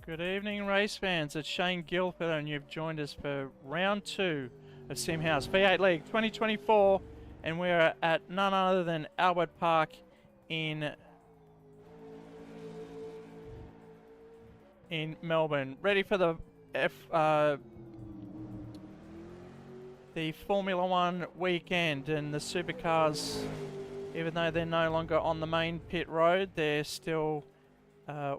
Good evening, race fans. It's Shane Gilford, and you've joined us for round 2 of SimHaus V8 League 2024, and we're at none other than Albert Park in Melbourne, ready for the Formula One weekend. And the Supercars, even though they're no longer on the main pit road, they're still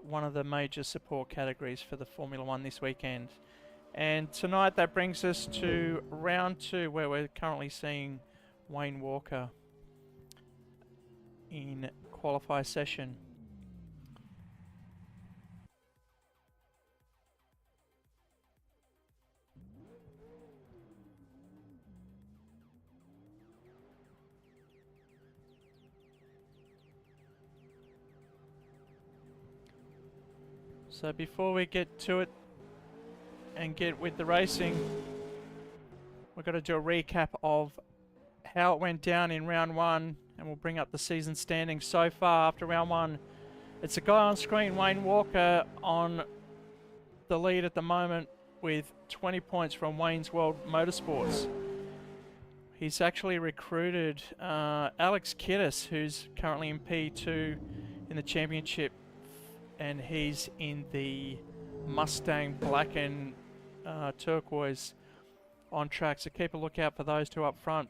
one of the major support categories for the Formula One this weekend. And tonight that brings us to round 2, where we're currently seeing Wayne Walker in qualify session. So before we get to it and get with the racing, we've got to do a recap of how it went down in round 1, and we'll bring up the season standings so far after round 1. It's the guy on screen, Wayne Walker, on the lead at the moment with 20 points from Wayne's World Motorsports. He's actually recruited Alex Kiddis, who's currently in P2 in the championship, and he's in the Mustang black and turquoise on track, so keep a lookout for those two up front.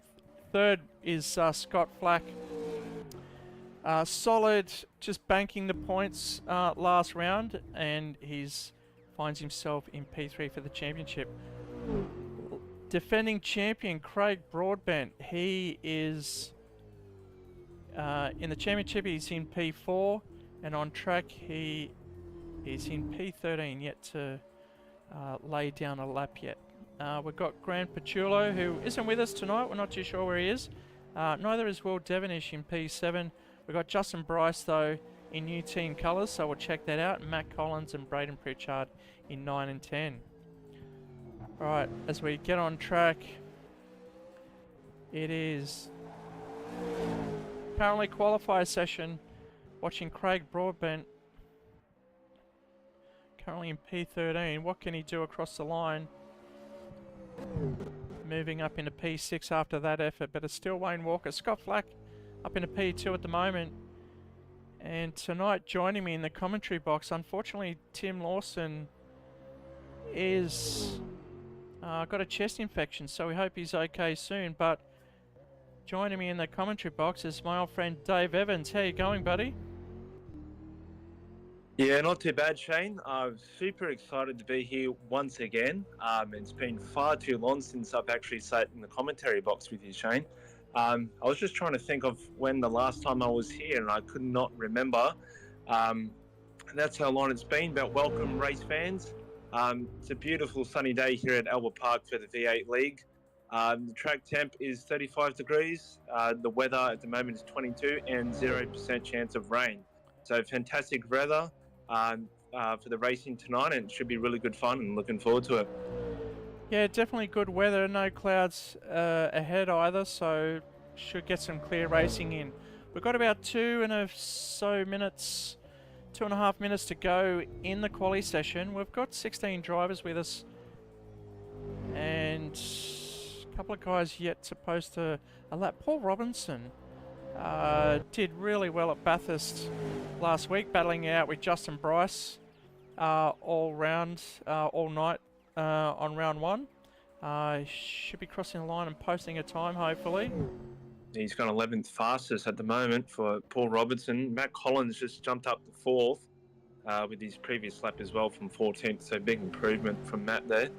Third is Scott Flack. Solid, just banking the points last round, and he's finds himself in P3 for the championship. Defending champion Craig Broadbent, he is in the championship, he's in P4, and on track he is in P13, yet to lay down a lap yet. We've got Grant Pachulo, who isn't with us tonight. We're not too sure where he is. Neither is Will Devonish in P7. We've got Justin Bryce, though, in new team colours, so we'll check that out. Matt Collins and Braden Pritchard in 9 and 10. Alright, as we get on track, it is currently qualifier session. Watching Craig Broadbent, currently in P13. What can he do across the line? Moving up into P6 after that effort, but it's still Wayne Walker. Scott Flack up into P2 at the moment. And tonight, joining me in the commentary box, unfortunately, Tim Lawson is got a chest infection, so we hope he's okay soon. But joining me in the commentary box is my old friend Dave Evans. How you going, buddy? Yeah, not too bad, Shane. I'm super excited to be here once again. It's been far too long since I've actually sat in the commentary box with you, Shane. I was just trying to think of when the last time I was here, and I could not remember. That's how long it's been. But welcome, race fans. It's a beautiful sunny day here at Albert Park for the V8 League. The track temp is 35 degrees. The weather at the moment is 22 and 0% chance of rain. So fantastic weather for the racing tonight, and it should be really good fun, and looking forward to it. Yeah, definitely good weather. No clouds ahead either, so should get some clear racing in. We've got about 2.5 minutes to go in the quali session. We've got 16 drivers with us, and a couple of guys yet to post a lap. Paul Robinson did really well at Bathurst last week, battling it out with Justin Bryce all night on round 1. Should be crossing the line and posting a time, hopefully. He's gone 11th fastest at the moment for Paul Robertson. Matt Collins just jumped up to 4th with his previous lap as well from 14th, so big improvement from Matt there.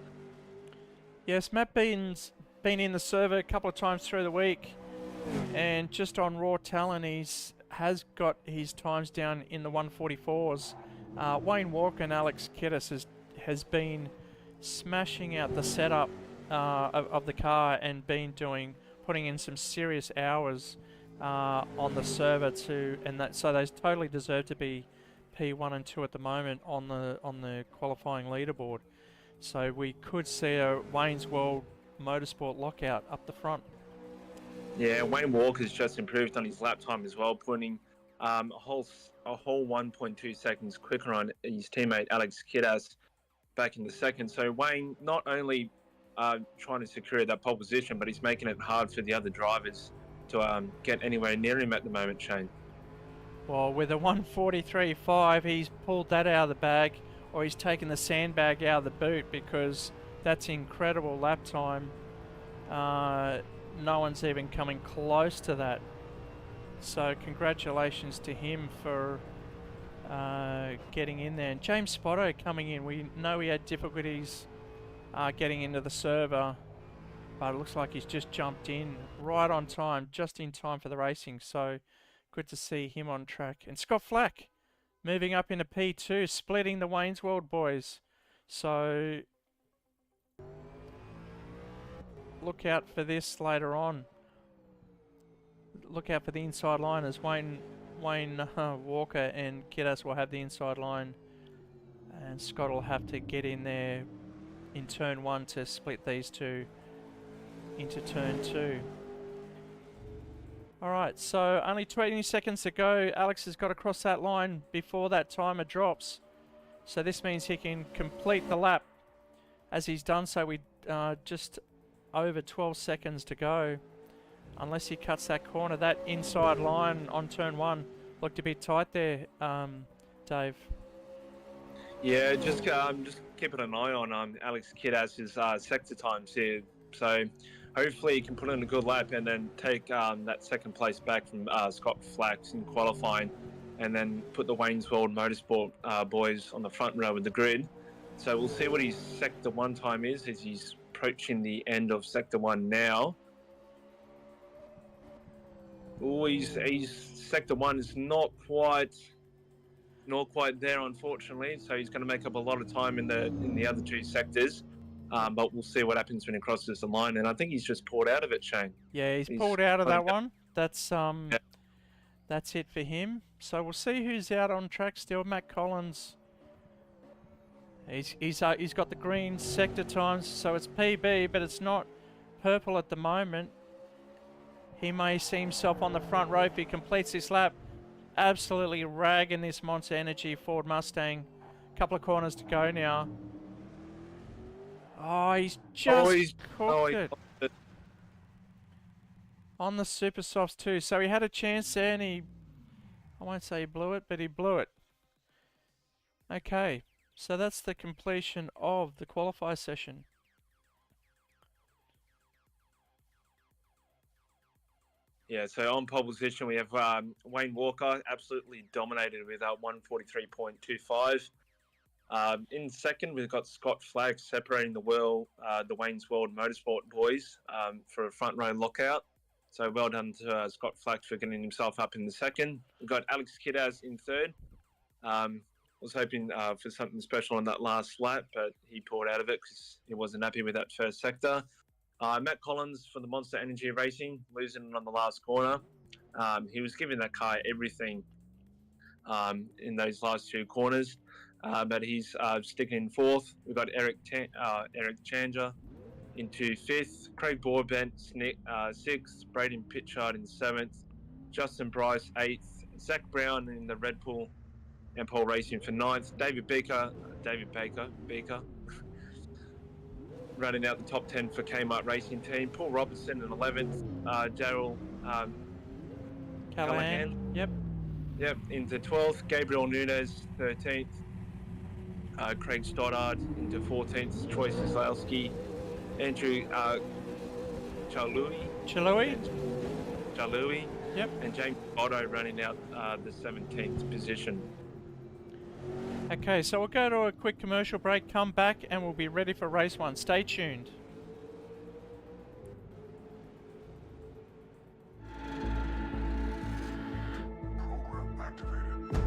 Yes, Matt Bean's been in the server a couple of times through the week, and just on raw talent, has got his times down in the 144s. Wayne Walker and Alex Kiddis has been smashing out the setup of the car, and putting in some serious hours on the server so they totally deserve to be P1 and 2 at the moment on the qualifying leaderboard. So we could see a Wayne's World Motorsport lockout up the front. Yeah, Wayne Walker's just improved on his lap time as well, putting a whole 1.2 seconds quicker on his teammate Alex Kidas back in the second. So Wayne not only trying to secure that pole position, but he's making it hard for the other drivers to get anywhere near him at the moment, Shane. Well, with a 1:43.5, he's pulled that out of the bag, or he's taken the sandbag out of the boot, because that's incredible lap time. No one's even coming close to that. So congratulations to him for getting in there. And James Spotto coming in. We know he had difficulties getting into the server, but it looks like he's just jumped in right on time, just in time for the racing. So good to see him on track. And Scott Flack moving up into P2, splitting the Wayne's World boys. So look out for this later on. Look out for the inside line, as Wayne Walker and Kidas will have the inside line, and Scott will have to get in there in turn 1 to split these two into turn 2. Alright, so only 20 seconds to go. Alex has got to cross that line before that timer drops. So this means he can complete the lap as he's done so with just over 12 seconds to go. Unless he cuts that corner. That inside line on turn 1 looked a bit tight there, Dave. Yeah, just keeping an eye on Alex Kiddas's sector times here. So hopefully he can put in a good lap and then take that second place back from Scott Flax in qualifying, and then put the Wayne's World Motorsport boys on the front row of the grid. So we'll see what his sector 1 time is as he's approaching the end of sector 1 now. Oh, he's sector 1 is not quite there, unfortunately. So he's going to make up a lot of time in the other 2 sectors. But we'll see what happens when he crosses the line. And I think he's just pulled out of it, Shane. Yeah, he's pulled out of that one. That's that's it for him. So we'll see who's out on track still. Matt Collins. He's got the green sector times, so it's PB, but it's not purple at the moment. He may see himself on the front row if he completes this lap. Absolutely ragging this Monster Energy Ford Mustang. Couple of corners to go now. Oh, he's just cooked it. On the Super Softs too. So he had a chance there and I won't say he blew it, but he blew it. Okay, so that's the completion of the qualifier session. Yeah, so on pole position we have Wayne Walker, absolutely dominated with 1:43.25. In second, we've got Scott Flagg separating the Wayne's World Motorsport boys for a front row lockout. So well done to Scott Flagg for getting himself up in the second. We've got Alex Kiddaz in third. Was hoping for something special on that last lap, but he pulled out of it because he wasn't happy with that first sector. Matt Collins for the Monster Energy Racing, losing it on the last corner. He was giving that car everything in those last 2 corners, but he's sticking in fourth. We've got Eric Chandler into fifth, Craig Broadbent sixth, Braden Pitchard in seventh, Justin Bryce eighth, Zach Brown in the Red Bull and Paul Racing for ninth, David Baker running out the top 10 for Kmart Racing Team, Paul Robertson in 11th, Daryl Callahan. Yep, into 12th, Gabriel Nunes 13th, Craig Stoddard into 14th, Troy Sislalski, Andrew Chalui, yep, and James Otto running out the 17th position. Okay, so we'll go to a quick commercial break, come back, and we'll be ready for race 1. Stay tuned. Program activated.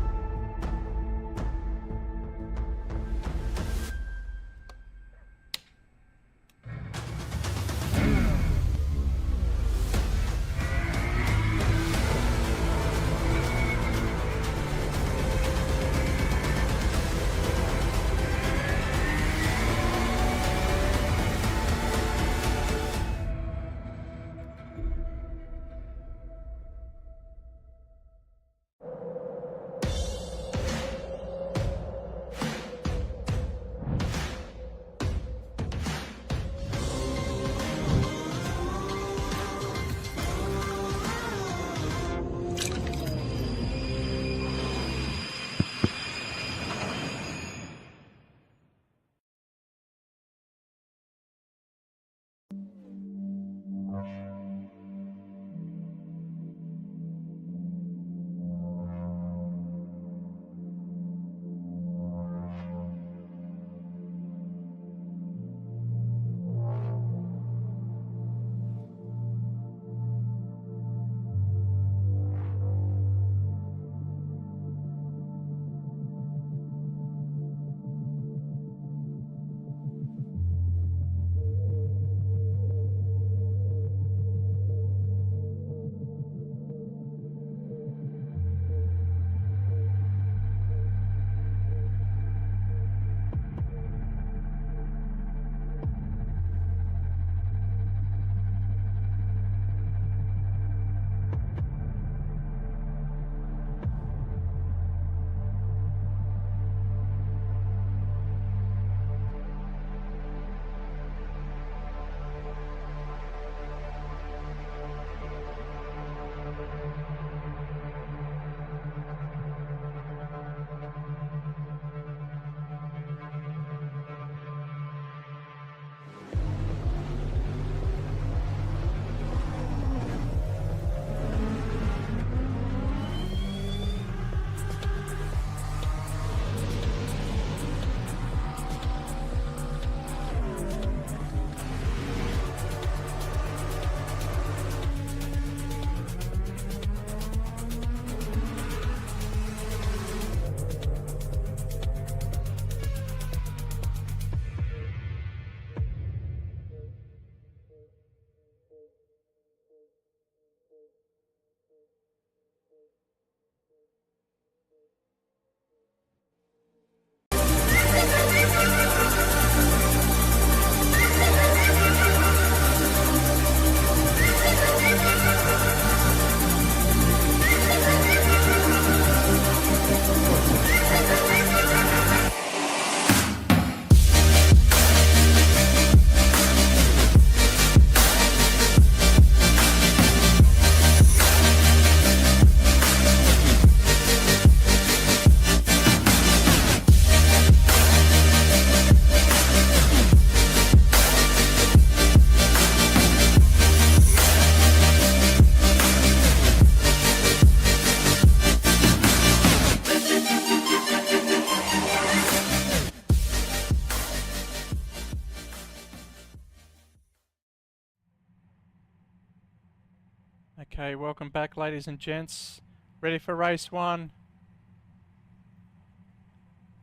Okay, welcome back, ladies and gents. Ready for race 1.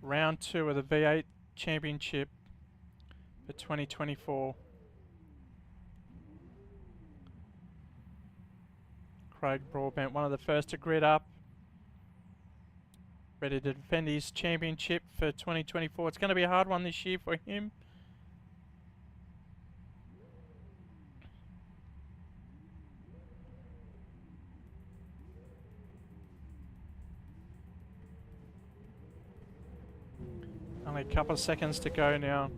Round 2 of the V8 Championship for 2024. Craig Broadbent, one of the first to grid up. Ready to defend his championship for 2024. It's going to be a hard one this year for him. Only a couple of seconds to go now.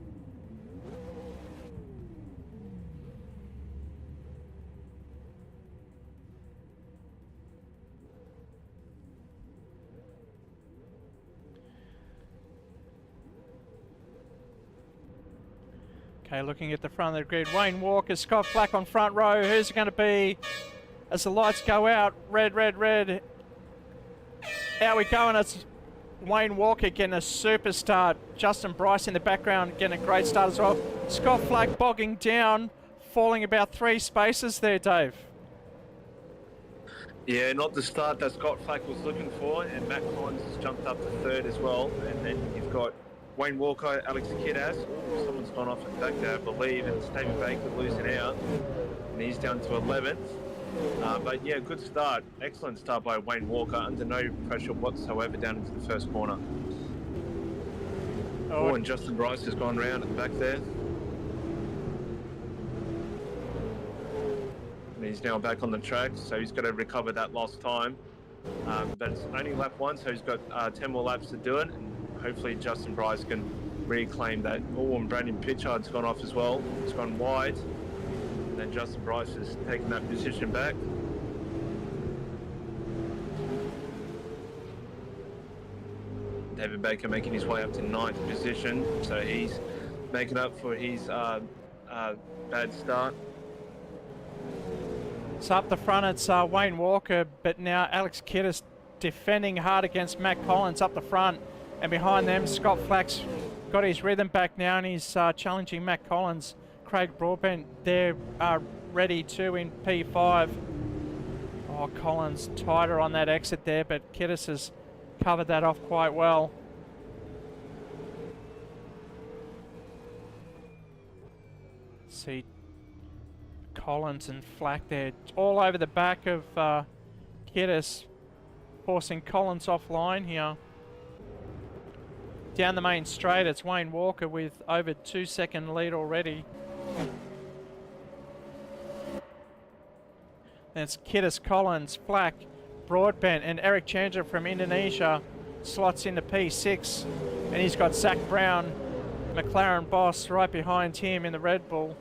Okay, looking at the front of the grid, Wayne Walker, Scott Flack on front row. Who's it going to be as the lights go out? Red, red, red. Out we go, and it's Wayne Walker getting a super start. Justin Bryce in the background getting a great start as well. Scott Flack bogging down, falling about 3 spaces there, Dave. Yeah, not the start that Scott Flack was looking for, and Matt Collins has jumped up to 3rd as well. And then you've got Wayne Walker, Alex Kidas. Oh, someone's gone off at the back there, I believe, and Stephen Baker losing out, and he's down to 11th. But yeah, good start. Excellent start by Wayne Walker, under no pressure whatsoever down into the first corner. Oh, and Justin Bryce has gone round at the back there. And he's now back on the track, so he's got to recover that lost time. But it's only lap 1, so he's got 10 more laps to do it. And hopefully Justin Bryce can reclaim that. Oh, and Brandon Pitchard's gone off as well. He's gone wide. And then Justin Bryce has taken that position back. David Baker making his way up to 9th position, so he's making up for his bad start. So up the front, it's Wayne Walker, but now Alex Kiddis defending hard against Matt Collins up the front. And behind them, Scott Flack's got his rhythm back now, and he's challenging Matt Collins. Craig Broadbent there ready too in P5. Oh, Collins tighter on that exit there, but Kiddis has covered that off quite well. See Collins and Flack there all over the back of Kiddis, forcing Collins offline here. Down the main straight, it's Wayne Walker with over 2-second lead already. And it's Kiddis, Collins, Flack, Broadbent, and Eric Chandler from Indonesia slots into P6. And he's got Zach Brown, McLaren boss, right behind him in the Red Bull.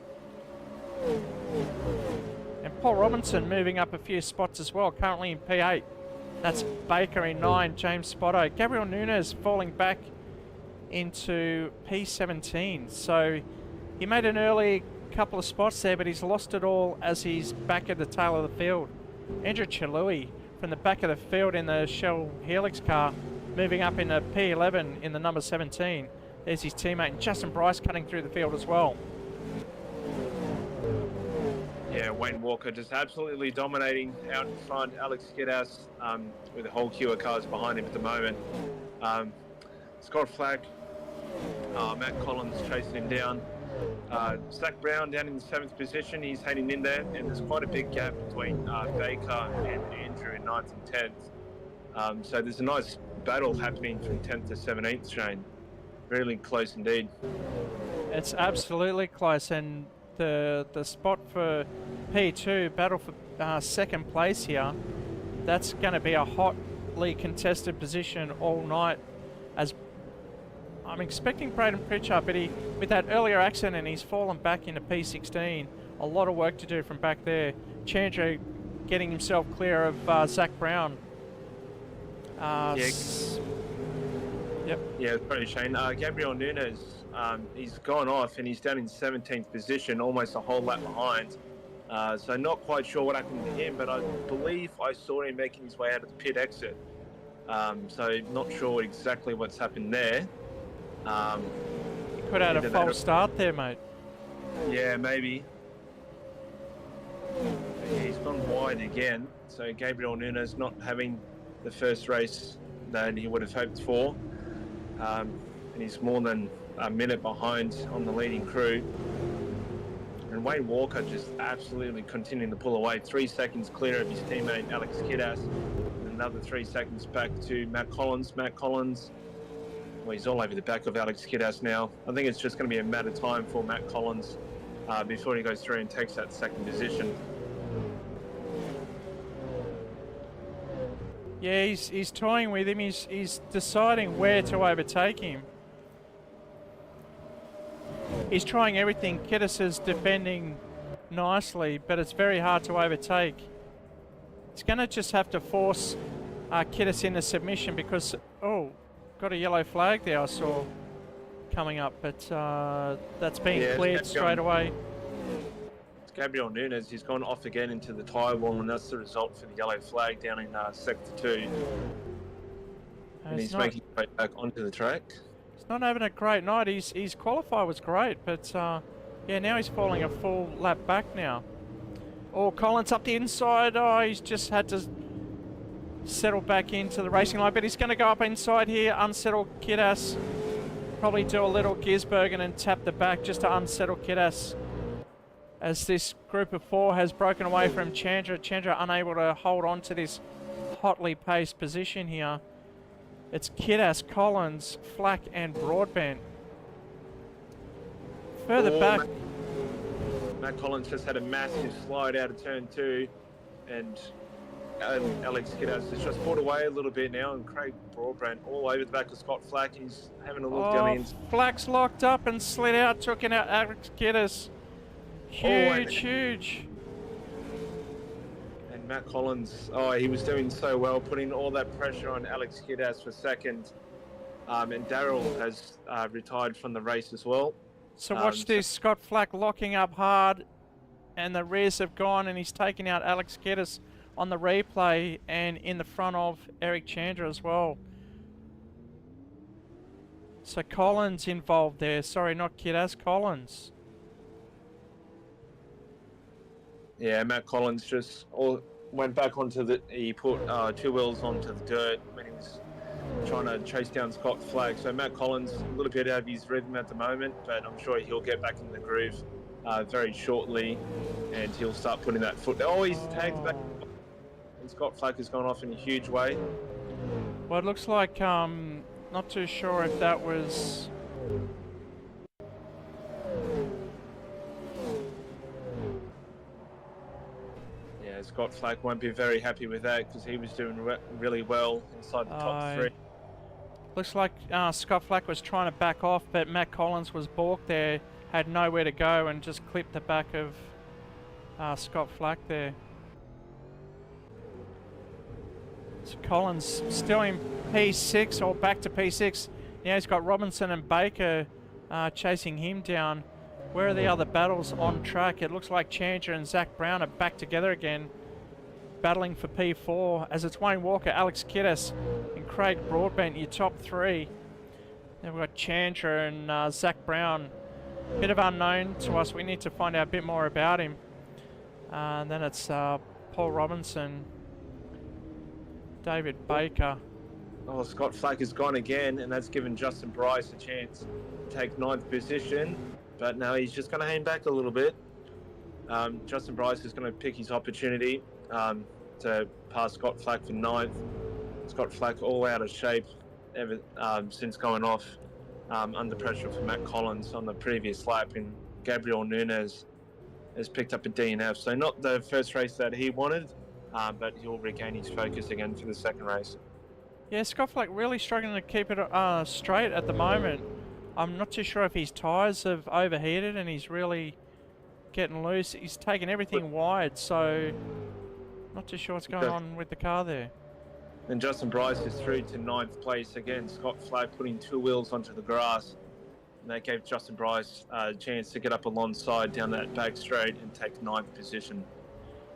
And Paul Robinson moving up a few spots as well, currently in P8. That's Baker in 9, James Spotto. Gabriel Nunes falling back into P17. So he made an early couple of spots there, but he's lost it all as he's back at the tail of the field. Andrew Chalui from the back of the field in the Shell Helix car, moving up into P11 in the number 17. There's his teammate, and Justin Bryce cutting through the field as well. Yeah, Wayne Walker just absolutely dominating out in front. Alex Kidas with a whole queue of cars behind him at the moment. Scott Flack, Matt Collins chasing him down. Zach Brown down in the 7th position. He's heading in there, and there's quite a big gap between Baker and Andrew in 9th and 10th. So there's a nice battle happening from 10th to 17th, Shane. Really close indeed. It's absolutely close, and the spot for P2 battle for second place here, that's going to be a hotly contested position all night. As I'm expecting Braden Pritchard, but with that earlier accident, he's fallen back into P16. A lot of work to do from back there. Chandra getting himself clear of Zach Brown. Yep. Yeah, sorry, Shane. Gabriel Nunes, he's gone off and he's down in 17th position, almost a whole lap behind. So not quite sure what happened to him, but I believe I saw him making his way out of the pit exit. So not sure exactly what's happened there. He could have had a false start there, mate. Yeah, maybe. Yeah, he's gone wide again. So Gabriel Nunes not having the first race that he would have hoped for. And he's more than a minute behind on the leading crew. And Wayne Walker just absolutely continuing to pull away. 3 seconds clear of his teammate Alex Kiddas. And another 3 seconds back to Matt Collins. Matt Collins, well, he's all over the back of Alex Kiddas now. I think it's just going to be a matter of time for Matt Collins before he goes through and takes that second position. Yeah, he's toying with him. He's deciding where to overtake him. He's trying everything. Kiddas is defending nicely, but it's very hard to overtake. He's going to just have to force Kiddas into submission because, oh, got a yellow flag there I saw coming up, but that's been cleared straight away. Gabriel Nunes, he's gone off again into the tyre wall, and that's the result for the yellow flag down in Sector 2. And he's making his way back onto the track. He's not having a great night. His qualifier was great, but yeah, now he's falling a full lap back now. Oh, Collins up the inside. Oh, he's just had to settle back into the racing line, but he's going to go up inside here, unsettle Kiddas. Probably do a little Gisbergen and tap the back just to unsettle Kiddas. As this group of 4 has broken away from Chandra. Chandra unable to hold on to this hotly paced position here. It's Kiddas, Collins, Flack and Broadbent. Further back. Matt Collins just had a massive slide out of turn 2, and Alex Kiddas has just pulled away a little bit now, and Craig Broadbent all over the back of Scott Flack. He's having a look down in. Flack's locked up and slid out, took out Alex Kiddas. Huge. And Matt Collins, he was doing so well, putting all that pressure on Alex Kiddas for second. And Daryl has retired from the race as well. So watch this, Scott Flack locking up hard, and the rears have gone, and he's taking out Alex Kiddas on the replay and in the front of Eric Chandra as well. So Collins involved there. Sorry, not Kiddas, Collins. Yeah, Matt Collins just went back onto he put 2 wheels onto the dirt when he was trying to chase down Scott Flack. So Matt Collins, a little bit out of his rhythm at the moment, but I'm sure he'll get back in the groove very shortly, and he'll start putting that foot. Oh, he's tagged back, and Scott Flack has gone off in a huge way. Well, it looks like, not too sure if that was... Scott Flack won't be very happy with that because he was doing really well inside the top 3. Looks like Scott Flack was trying to back off, but Matt Collins was balked there, had nowhere to go, and just clipped the back of Scott Flack there. So Collins still in P6, or back to P6. Now he's got Robinson and Baker chasing him down. Where are the other battles on track? It looks like Chandra and Zach Brown are back together again, battling for P4, as it's Wayne Walker, Alex Kiddas and Craig Broadbent, your top 3. Then we've got Chandra and Zach Brown. Bit of unknown to us. We need to find out a bit more about him. And then it's Paul Robinson, David Baker. Oh, Scott Flack has gone again, and that's given Justin Bryce a chance to take 9th position. But now he's just going to hang back a little bit. Justin Bryce is going to pick his opportunity to pass Scott Flack for 9th. Scott Flack all out of shape ever since going off. under pressure for Matt Collins on the previous lap, and Gabriel Nunes has picked up a DNF. So not the first race that he wanted, but he'll regain his focus again for the second race. Yeah, Scott Flack really struggling to keep it straight at the moment. I'm not too sure if his tyres have overheated and he's really getting loose. He's taking everything wide, so not too sure what's going on with the car there. And Justin Bryce is through to 9th place again. Scott Flack putting 2 wheels onto the grass. And that gave Justin Bryce a chance to get up alongside down that back straight and take 9th position.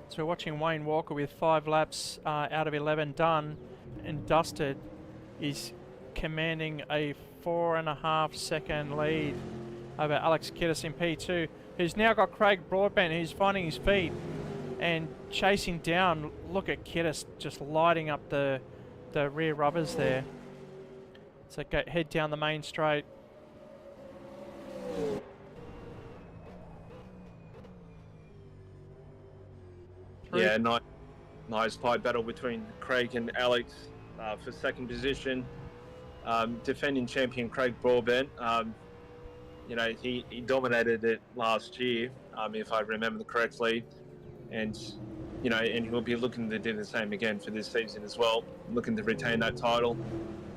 So we're watching Wayne Walker with 5 laps out of 11 done and dusted. He's commanding a 4.5 second lead over Alex Kiddis in P2, who's now got Craig Broadbent, who's finding his feet and chasing down. Look at Kiddis just lighting up the rear rubbers there. So head down the main straight. Yeah, nice fight battle between Craig and Alex for second position. Defending champion Craig Broadbent, you know, he dominated it last year, if I remember correctly, and you know, and he'll be looking to do the same again for this season as well, looking to retain that title.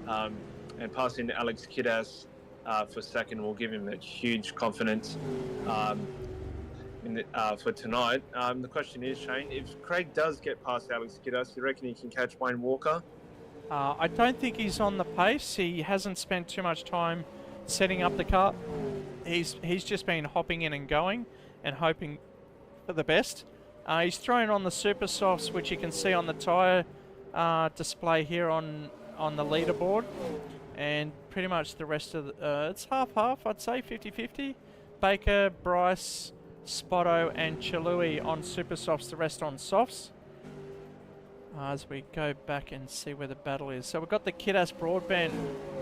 And passing Alex Kiddis for second will give him a huge confidence for tonight. The question is, Shane, if Craig does get past Alex Kiddis, you reckon he can catch Wayne Walker? I don't think he's on the pace. He hasn't spent too much time setting up the car. He's just been hopping in and going and hoping for the best. He's thrown on the super softs, which you can see on the tyre display here on the leaderboard, and pretty much the rest of the, it's half-half, I'd say, 50-50. Baker, Bryce, Spotto and Chalui on super softs, the rest on softs. As we go back and see where the battle is. So we've got the Kiddis Broadbent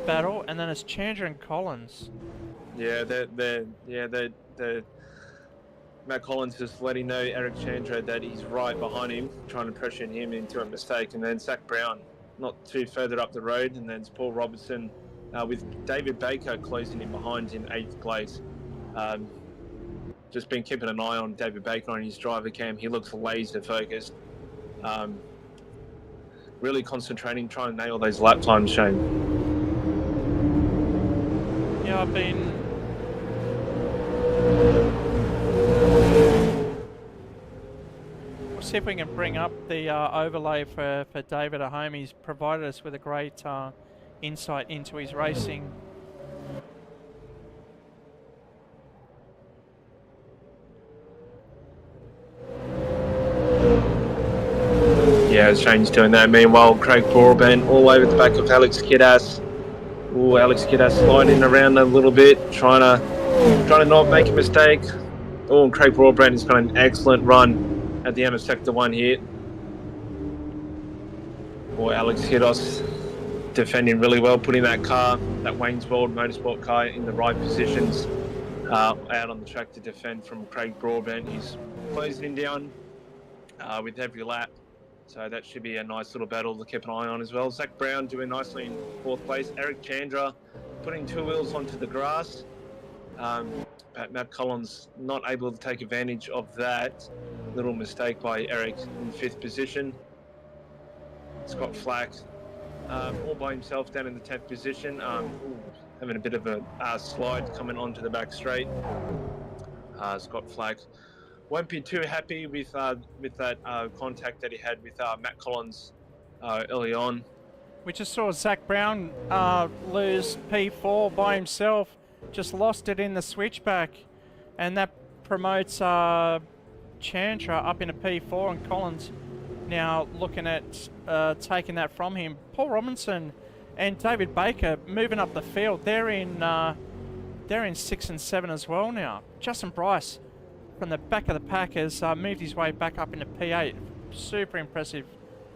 battle, and then it's Chandra and Collins. Yeah, Matt Collins just letting know Eric Chandra that he's right behind him, trying to pressure him into a mistake. And then Zach Brown not too further up the road, and then it's Paul Robertson with David Baker closing in behind in 8th place. Just been keeping an eye on David Baker on his driver cam. He looks laser focused. Really concentrating, trying to nail those lap times, Shane. Yeah, I've been... We'll see if we can bring up the overlay for David at home. He's provided us with a great insight into his racing. Yeah, Shane's doing that. Meanwhile, Craig Broadbent all over the back of Alex Kiddis. Ooh, Alex Kiddis sliding around a little bit, trying to not make a mistake. Oh, and Craig Broadbent has got an excellent run at the end of Sector 1 here. Boy, Alex Kiddis defending really well, putting that car, that Wayne's World Motorsport car, in the right positions out on the track to defend from Craig Broadbent. He's closing down with every lap. So that should be a nice little battle to keep an eye on as well. Zach Brown doing nicely in 4th place. Eric Chandra putting 2 wheels onto the grass. Matt Collins not able to take advantage of that little mistake by Eric in 5th position. Scott Flack all by himself down in the 10th position. Having a bit of a slide coming onto the back straight. Scott Flack won't be too happy with that contact that he had with Matt Collins early on. We just saw Zach Brown lose P4 by himself. Just lost it in the switchback, and that promotes Chandra up into P4, and Collins now looking at taking that from him. Paul Robinson and David Baker moving up the field. They're in 6 and 7 as well now. Justin Bryce from the back of the pack has moved his way back up into P8. Super impressive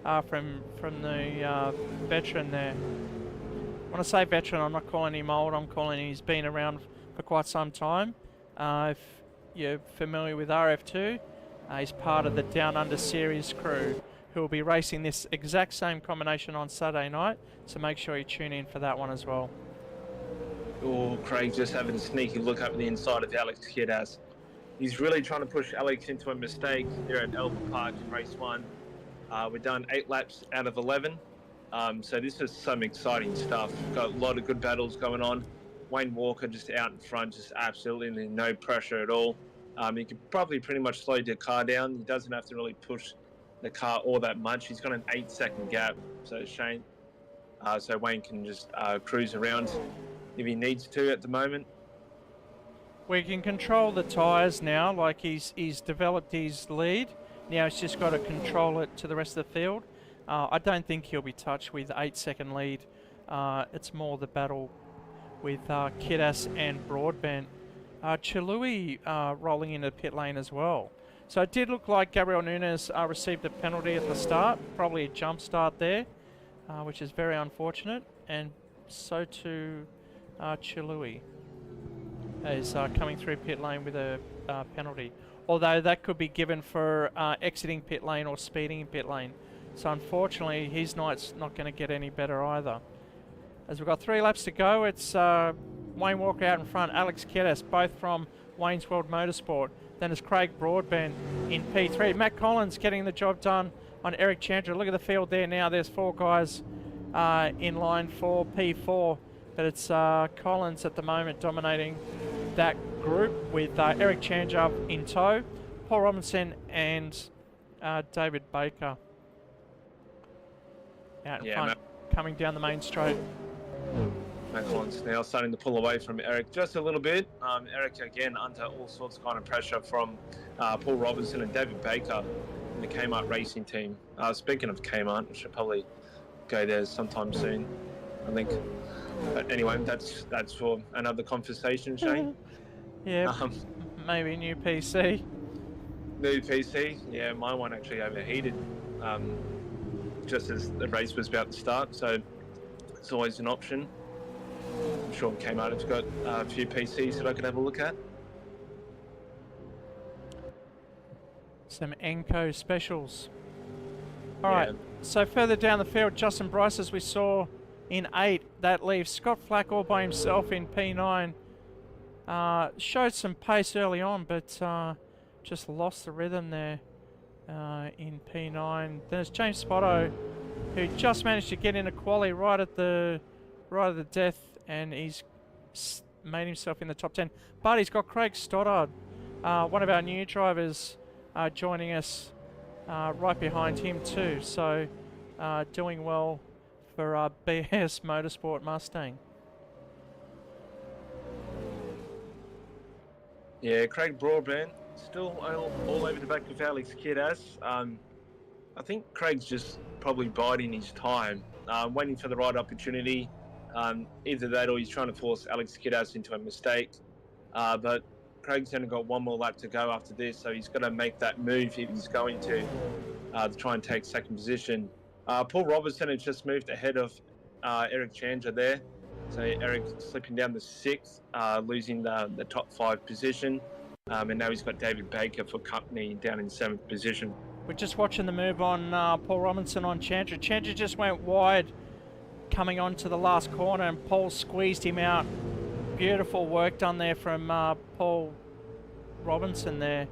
from the veteran there. When I say veteran, I'm not calling him old. I'm calling him he's been around for quite some time. If you're familiar with RF2, he's part of the Down Under Series crew who will be racing this exact same combination on Saturday night. So make sure you tune in for that one as well. Oh, Craig just having a sneaky look up the inside of Alex Kiedis. He's really trying to push Alex into a mistake here at Albert Park in race 1. We're done 8 laps out of 11. So this is some exciting stuff. Got a lot of good battles going on. Wayne Walker just out in front, just absolutely no pressure at all. He could probably pretty much slow the car down. He doesn't have to really push the car all that much. He's got an 8-second gap, so so Wayne can just cruise around if he needs to at the moment. We can control the tyres now, like he's developed his lead. Now he's just got to control it to the rest of the field. I don't think he'll be touched with 8-second lead. It's more the battle with Kiedis and Broadbent. Chalui rolling into the pit lane as well. So it did look like Gabriel Nunes received a penalty at the start, probably a jump start there, which is very unfortunate. And so too Chalui is coming through pit lane with a penalty. Although that could be given for exiting pit lane or speeding in pit lane. So unfortunately, his night's not going to get any better either. As we've got 3 laps to go, it's Wayne Walker out in front, Alex Kiedis, both from Wayne's World Motorsport. Then it's Craig Broadbent in P3. Matt Collins getting the job done on Eric Chandra. Look at the field there now. There's 4 guys in line for P4. But it's Collins at the moment dominating that group with Eric Chandra in tow, Paul Robinson and David Baker out in front, coming down the main straight. Matt Collins now starting to pull away from Eric just a little bit. Eric again under all sorts of kind of pressure from Paul Robinson and David Baker in the Kmart racing team. Speaking of Kmart, we should probably go there sometime soon, I think. But anyway, that's for another conversation, Shane. Yeah, maybe new PC. New PC, yeah, my one actually overheated just as the race was about to start, so it's always an option. I'm sure Kmart has got a few PCs that I could have a look at. Some Enco specials. All right, so further down the field, Justin Bryce, as we saw in 8, that leaves Scott Flack all by himself in P9. Showed some pace early on, but just lost the rhythm there in P9. Then it's James Spotto, who just managed to get in a quali right at the death, and he's made himself in the top 10. But he's got Craig Stoddard, one of our new drivers, joining us right behind him too. So doing well for BS Motorsport Mustang. Yeah, Craig Broadbent still all over the back of Alex Kiedis. I think Craig's just probably biding his time, waiting for the right opportunity. Either that or he's trying to force Alex Kiedis into a mistake. But Craig's only got 1 more lap to go after this, so he's got to make that move if he's going to try and take 2nd position. Paul Robertson has just moved ahead of Eric Chandra there. So Eric slipping down to 6th, losing the top 5 position. And now he's got David Baker for company down in 7th position. We're just watching the move on Paul Robinson on Chandra. Chandra just went wide coming on to the last corner, and Paul squeezed him out. Beautiful work done there from Paul Robinson there.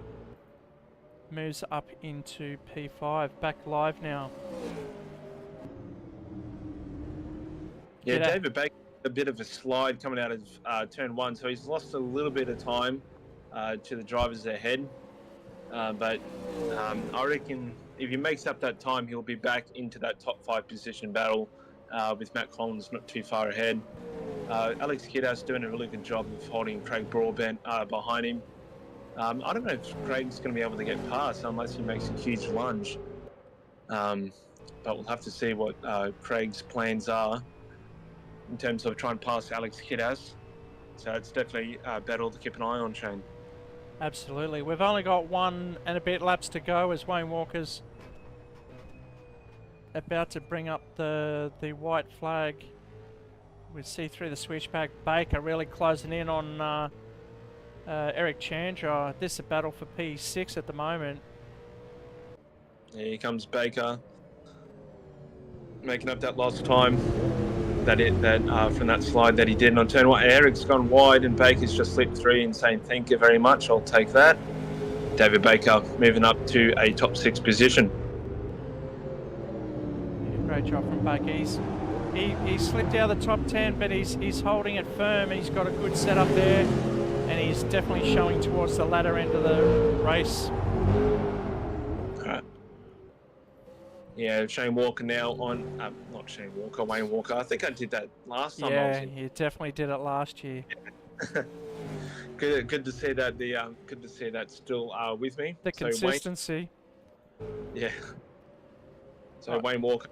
Moves up into P5. Back live now. Yeah, David Baker, a bit of a slide coming out of turn 1, so he's lost a little bit of time to the drivers ahead. But I reckon if he makes up that time, he'll be back into that top 5 position battle with Matt Collins not too far ahead. Alex Kiedis doing a really good job of holding Craig Broadbent behind him. I don't know if Craig's going to be able to get past unless he makes a huge lunge. But we'll have to see what Craig's plans are in terms of trying to pass Alex Kiedis. So it's definitely a battle to keep an eye on, Shane. Absolutely. We've only got 1 and a bit laps to go as Wayne Walker's about to bring up the white flag. We see through the switchback Baker really closing in on Eric Chandra. This is a battle for P6 at the moment. Here comes Baker, making up that lost time. from that slide that he did on turn one. Eric's gone wide and Baker's just slipped through and saying thank you very much. I'll take that. David Baker moving up to a top 6 position. Yeah, great job from Baker. He slipped out of the top 10, but he's holding it firm. He's got a good setup there, and he's definitely showing towards the latter end of the race. Yeah, Shane Walker now on, not Shane Walker, Wayne Walker. I think I did that last time. Yeah, you definitely did it last year. Good to see that. Good to see that still with me. The consistency. Yeah. So Wayne Walker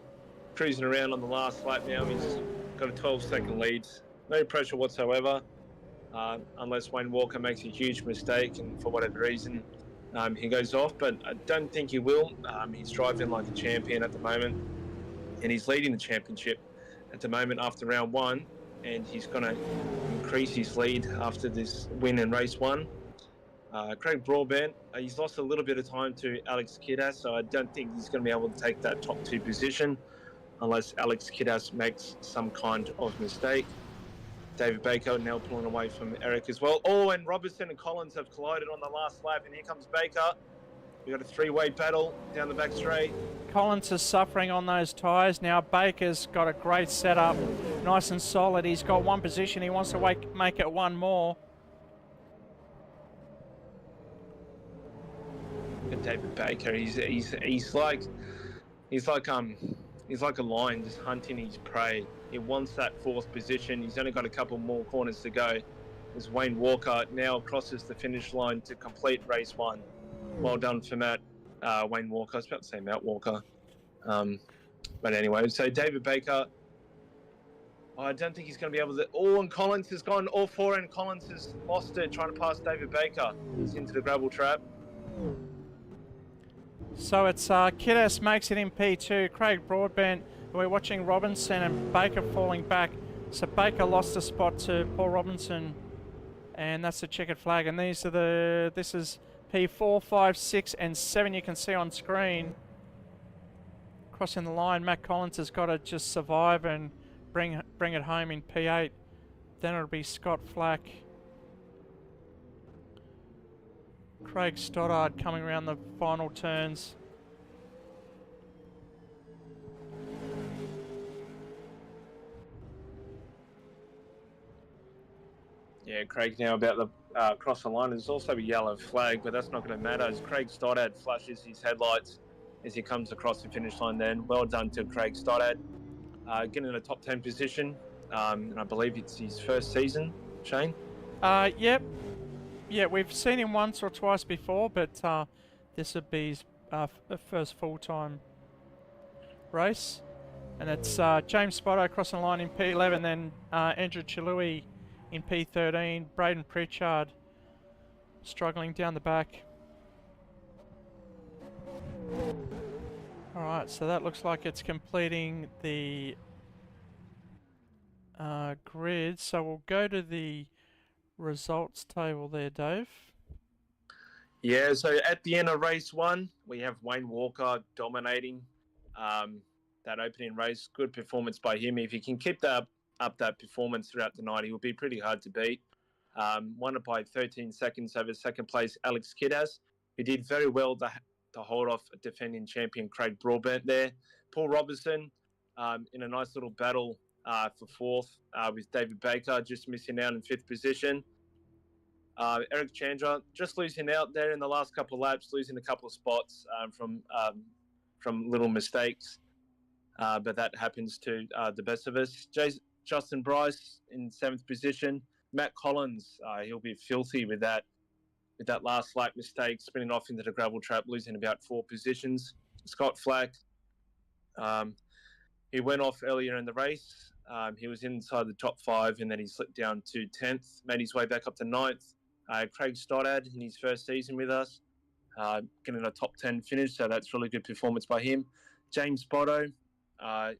cruising around on the last lap now. He's got a 12-second lead. No pressure whatsoever, unless Wayne Walker makes a huge mistake and for whatever reason he goes off. But I don't think he will. He's driving like a champion at the moment, and he's leading the championship at the moment after round 1. And he's going to increase his lead after this win in race 1. Craig Broadbent, he's lost a little bit of time to Alex Kiddas, so I don't think he's going to be able to take that top 2 position unless Alex Kiddas makes some kind of mistake. David Baker now pulling away from Eric as well. Oh, and Robertson and Collins have collided on the last lap, and here comes Baker. We've got a 3-way battle down the back straight. Collins is suffering on those tyres. Now Baker's got a great setup, nice and solid. He's got 1 position. He wants to make it 1 more. And David Baker, he's like a lion just hunting his prey. He wants that 4th position. He's only got a couple more corners to go. As Wayne Walker now crosses the finish line to complete race 1. Well done for Wayne Walker. I was about to say Matt Walker. But anyway, so David Baker, I don't think he's going to be able to... Oh, and Collins has gone all 4, and Collins has lost it trying to pass David Baker. He's into the gravel trap. So it's Kiddas makes it in P2. Craig Broadbent, we're watching Robinson and Baker falling back. So Baker lost a spot to Paul Robinson, and that's the checkered flag. And this is P4, 5, 6, and 7. You can see on screen. Crossing the line, Matt Collins has got to just survive and bring it home in P8. Then it'll be Scott Flack. Craig Stoddard coming around the final turns. Yeah, Craig now about the cross the line. There's also a yellow flag, but that's not going to matter as Craig Stoddard flashes his headlights as he comes across the finish line then. Well done to Craig Stoddard. Getting in a top 10 position, and I believe it's his first season, Shane? Yep. Yeah, we've seen him once or twice before, but this would be his first full-time race. And it's James Spotto crossing the line in P11, then Andrew Chilui in P13, Braden Pritchard struggling down the back. Alright, so that looks like it's completing the grid. So we'll go to the results table there, Dave. Yeah, so at the end of race 1, we have Wayne Walker dominating that opening race. Good performance by him. If he can keep up that performance throughout the night, he will be pretty hard to beat. Won it by 13 seconds over second place Alex Kiddas, who did very well to hold off defending champion Craig Broadbent there. Paul Robertson in a nice little battle for 4th with David Baker, just missing out in 5th position. Eric Chandra just losing out there in the last couple of laps, losing a couple of spots from little mistakes. But that happens to the best of us. Justin Bryce in 7th position. Matt Collins, he'll be filthy with that last lap mistake, spinning off into the gravel trap, losing about 4 positions. Scott Flack, he went off earlier in the race. He was inside the top 5, and then he slipped down to 10th, made his way back up to 9th. Craig Stoddard in his first season with us, getting a top 10 finish, so that's really good performance by him. James Botto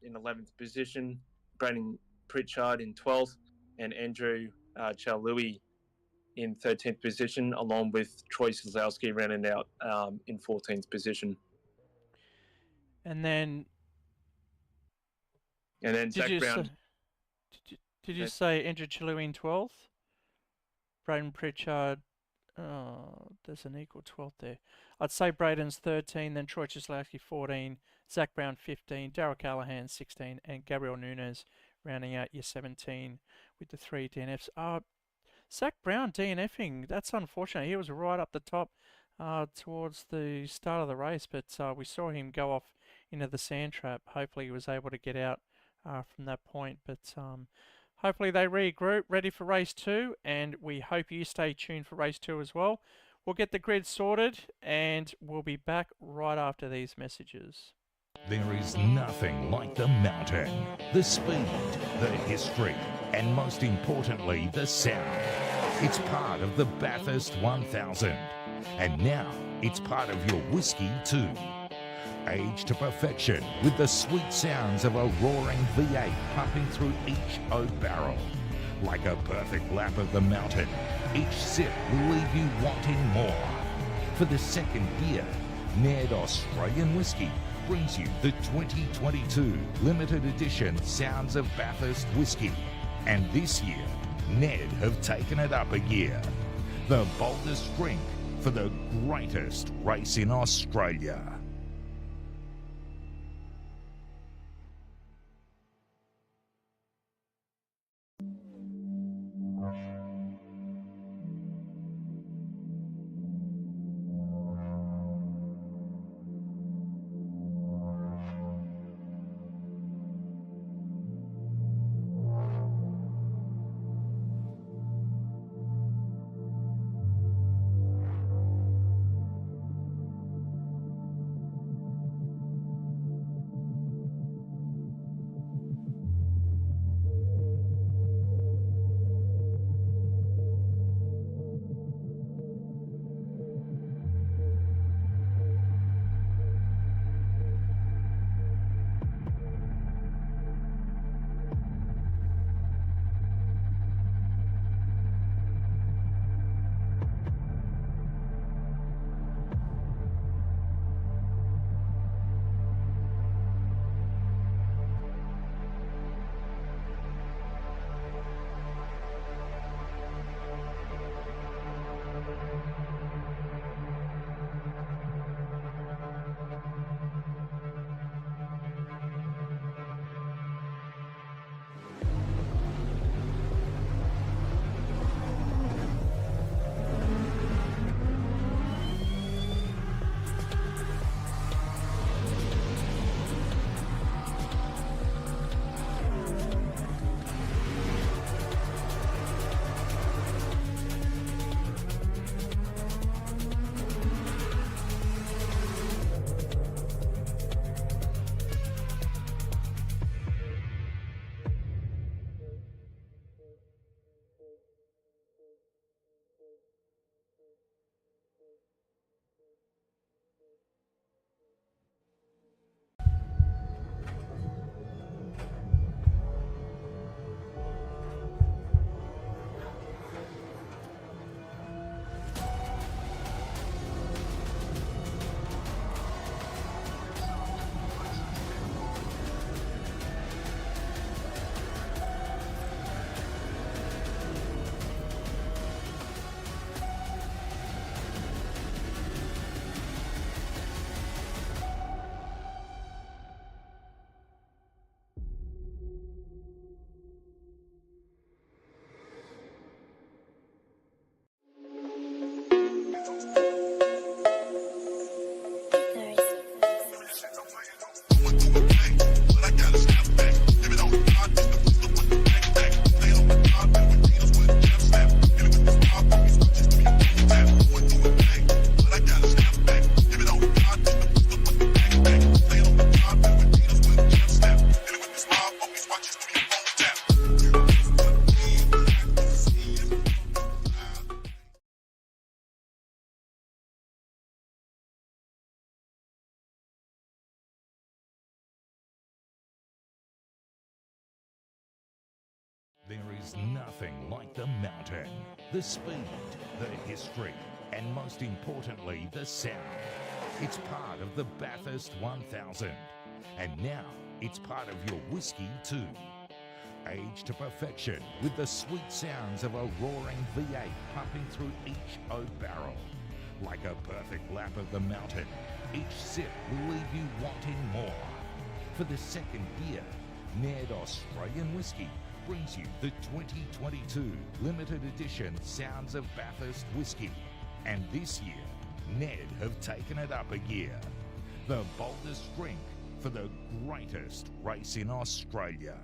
in 11th position, Brandon Pritchard in 12th, and Andrew Chalui in 13th position, along with Troy Slowski rounding out in 14th position. And then Zach Brown. Did you Yeah. say Andrew Chilou in 12th? Braden Pritchard. Oh, there's an equal 12th there. I'd say Braden's 13, then Troy Chisholowski 14, Zach Brown 15, Daryl Callahan 16, and Gabriel Nunes rounding out your 17 with the 3 DNFs. Zach Brown DNFing. That's unfortunate. He was right up the top towards the start of the race, but we saw him go off into the sand trap. Hopefully he was able to get out from that point, but hopefully they regroup, ready for race 2, and we hope you stay tuned for race 2 as well. We'll get the grid sorted, and we'll be back right after these messages. There is nothing like the mountain, the speed, the history, and most importantly, the sound. It's part of the Bathurst 1000, and now it's part of your whiskey too. Aged to perfection with the sweet sounds of a roaring V8 pumping through each oak barrel. Like a perfect lap of the mountain, each sip will leave you wanting more. For the second year, Ned Australian Whiskey brings you the 2022 limited edition Sounds of Bathurst Whiskey. And this year, Ned have taken it up a gear. The boldest drink for the greatest race in Australia. There is nothing like the mountain, the speed, the history, and most importantly, the sound. It's part of the Bathurst 1000, and now it's part of your whiskey too. aged to perfection with the sweet sounds of a roaring V8 pumping through each oak barrel. Like a perfect lap of the mountain, each sip will leave you wanting more. For the second year, Ned Australian Whiskey brings you the 2022 limited edition Sounds of Bathurst Whiskey. And this year, Ned have taken it up a gear. The boldest drink for the greatest race in Australia.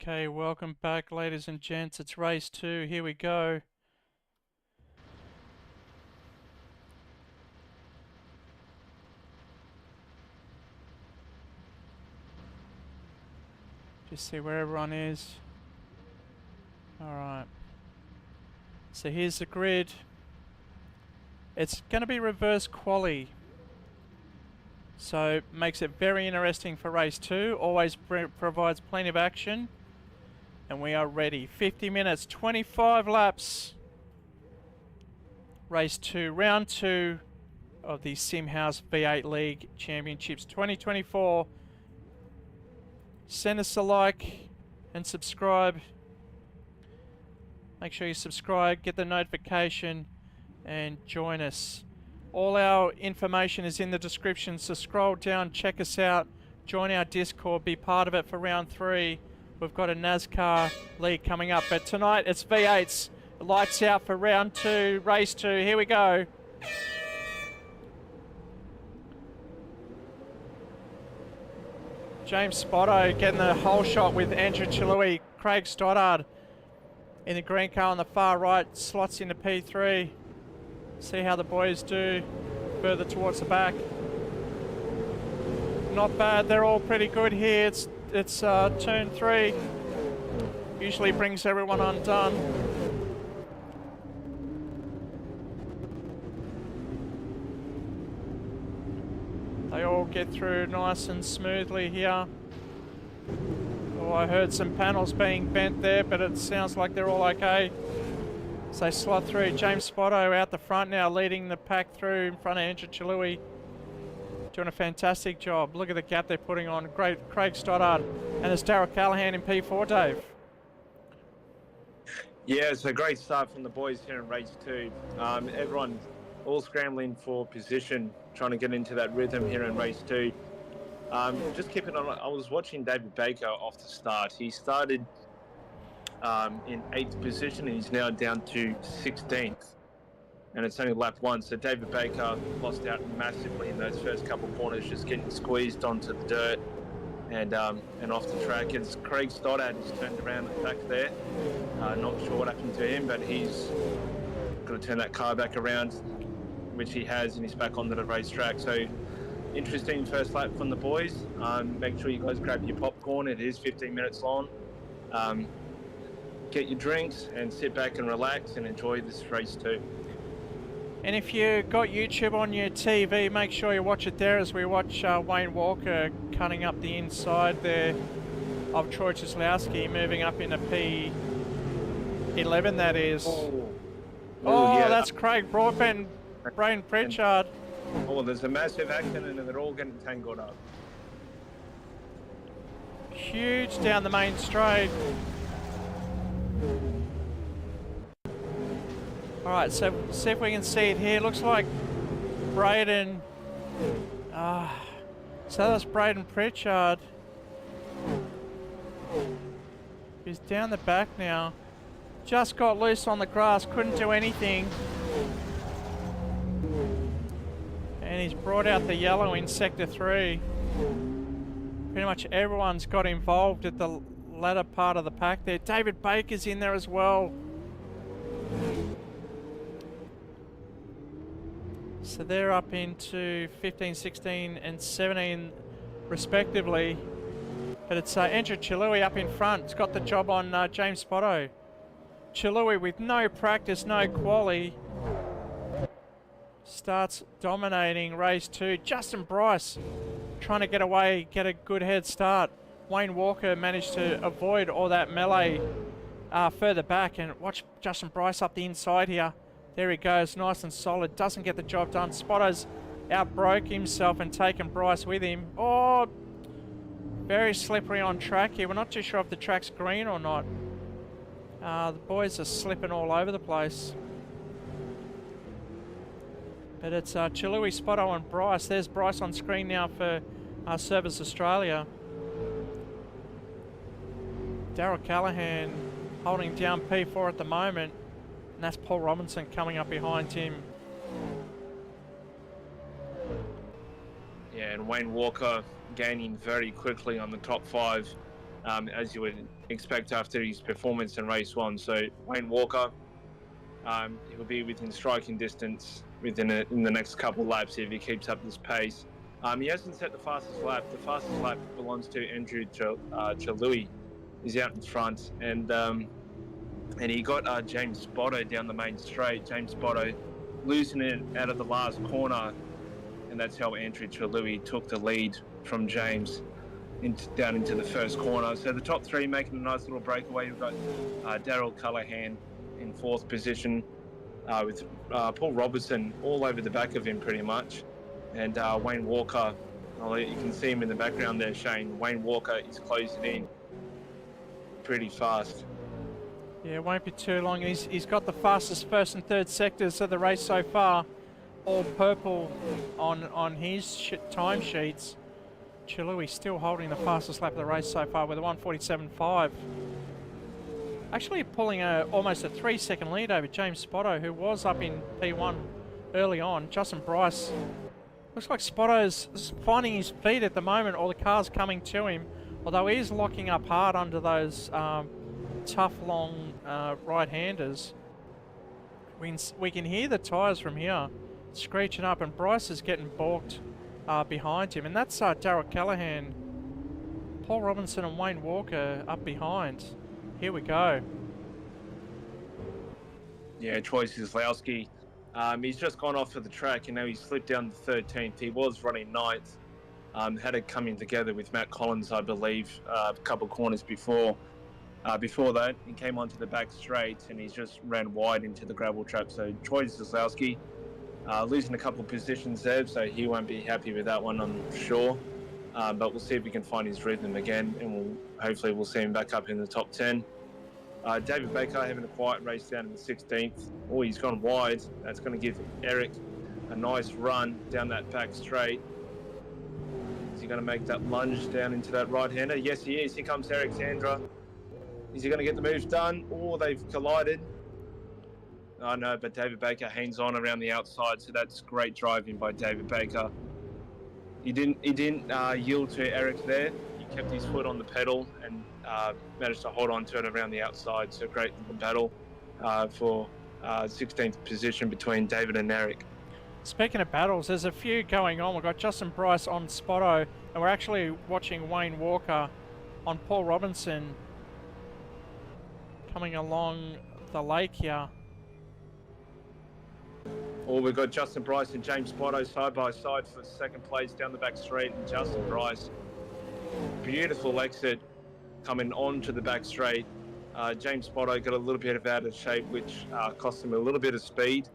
Okay, welcome back, ladies and gents. It's race 2. Here we go. Just see where everyone is. Alright. So here's the grid. It's going to be reverse quali. So makes it very interesting for race 2. Always provides plenty of action. And we are ready. 50 minutes, 25 laps. Race 2, round 2 of the SimHaus V8 League Championships 2024. Send us a like and subscribe. Make sure you subscribe, get the notification, and join us. All our information is in the description, so scroll down, check us out, join our Discord, be part of it for round 3. We've got a NASCAR league coming up, but tonight it's V8s. Lights out for round 2, race 2. Here we go. James Spotto getting the whole shot with Andrew Chilui. Craig Stoddard in the green car on the far right, slots into P3. See how the boys do further towards the back. Not bad, they're all pretty good here. It's turn 3. Usually brings everyone undone. They all get through nice and smoothly here. Oh, I heard some panels being bent there, but it sounds like they're all okay. As they slot through, James Spotto out the front now, leading the pack through in front of Andrew Chalui. Doing a fantastic job. Look at the gap they're putting on. Great Craig Stoddard. And there's Darryl Callahan in P4, Dave. Yeah, it's a great start from the boys here in race 2. Everyone all scrambling for position, trying to get into that rhythm here in race 2. Just keeping on, I was watching David Baker off the start. He started in 8th position and he's now down to 16th. And it's only lap 1, so David Baker lost out massively in those first couple of corners, just getting squeezed onto the dirt and off the track. As Craig Stoddard has turned around at the back there, not sure what happened to him, but he's got to turn that car back around, which he has, and he's back onto the racetrack. So interesting first lap from the boys. Make sure you guys grab your popcorn. It is 15 minutes long. Get your drinks and sit back and relax and enjoy this race too. And if you got YouTube on your TV, make sure you watch it there as we watch Wayne Walker cutting up the inside there of Troy Cieslowski, moving up into P11, that is. Oh, yeah, that's Craig Broadbent, Braden Pritchard. Oh, there's a massive accident and they're all getting tangled up. Huge down the main straight. Alright, so see if we can see it here. Looks like Braden... so that's Braden Pritchard. He's down the back now. Just got loose on the grass, couldn't do anything. And he's brought out the yellow in Sector 3. Pretty much everyone's got involved at the latter part of the pack there. David Baker's in there as well. So they're up into 15, 16 and 17 respectively. But it's Andrew Chalui up in front. It's got the job on James Spotto. Chalui with no practice, no quali. Starts dominating race 2. Justin Bryce trying to get away, get a good head start. Wayne Walker managed to avoid all that melee further back. And watch Justin Bryce up the inside here. There he goes, nice and solid. Doesn't get the job done. Spotto's outbroke himself and taken Bryce with him. Oh, very slippery on track here. We're not too sure if the track's green or not. The boys are slipping all over the place. But it's Chalui, Spotto and Bryce. There's Bryce on screen now for Service Australia. Darryl Callahan holding down P4 at the moment. And that's Paul Robinson coming up behind him. Yeah, and Wayne Walker gaining very quickly on the top 5, as you would expect after his performance in race 1. So Wayne Walker, he'll be within striking distance in the next couple laps if he keeps up this pace. He hasn't set the fastest lap. The fastest lap belongs to Andrew Chalui. He's out in front, and he got James Spotto down the main straight. James Spotto losing it out of the last corner, and that's how Andrew Chalui took the lead from James down into the first corner. So the top 3 making a nice little breakaway. We've got Darryl Callahan in 4th position with Paul Robertson all over the back of him pretty much. And Wayne Walker, you can see him in the background there, Shane. Wayne Walker is closing in pretty fast. Yeah, it won't be too long. He's got the fastest 1st and 3rd sectors of the race so far. All purple on his time sheets. Chalui still holding the fastest lap of the race so far with a 1:47.5. Actually pulling almost a 3-second lead over James Spotto, who was up in P1 early on. Justin Bryce. Looks like Spotto's finding his feet at the moment, or the car's coming to him. Although he is locking up hard under those tough, long right-handers. We can hear the tyres from here screeching up, and Bryce is getting balked behind him. And that's Darryl Callahan, Paul Robinson and Wayne Walker up behind. Here we go. Yeah, Troy Kozlowski. He's just gone off of the track, and now he's slipped down to 13th. He was running 9th. Had it coming together with Matt Collins, I believe, a couple corners before. Before that, he came onto the back straight, and he just ran wide into the gravel trap. So Troy Kozlowski losing a couple positions there, so he won't be happy with that one, I'm sure. But we'll see if we can find his rhythm again, and hopefully we'll see him back up in the top 10. David Baker having a quiet race down in the 16th. Oh, he's gone wide. That's going to give Eric a nice run down that back straight. Is he going to make that lunge down into that right-hander? Yes, he is. Here comes Eric Sandra. Is he going to get the moves done? Oh, they've collided. Oh, no, but David Baker hangs on around the outside, so that's great driving by David Baker. He didn't yield to Eric there. He kept his foot on the pedal and managed to hold on to it around the outside. So great battle for 16th position between David and Eric. Speaking of battles, there's a few going on. We've got Justin Bryce on Spotto, and we're actually watching Wayne Walker on Paul Robinson coming along the lake here. Well, we've got Justin Bryce and James Spotto side by side for second place down the back straight, and Justin Bryce, beautiful exit coming onto the back straight. James Spotto got a little bit of out of shape, which cost him a little bit of speed.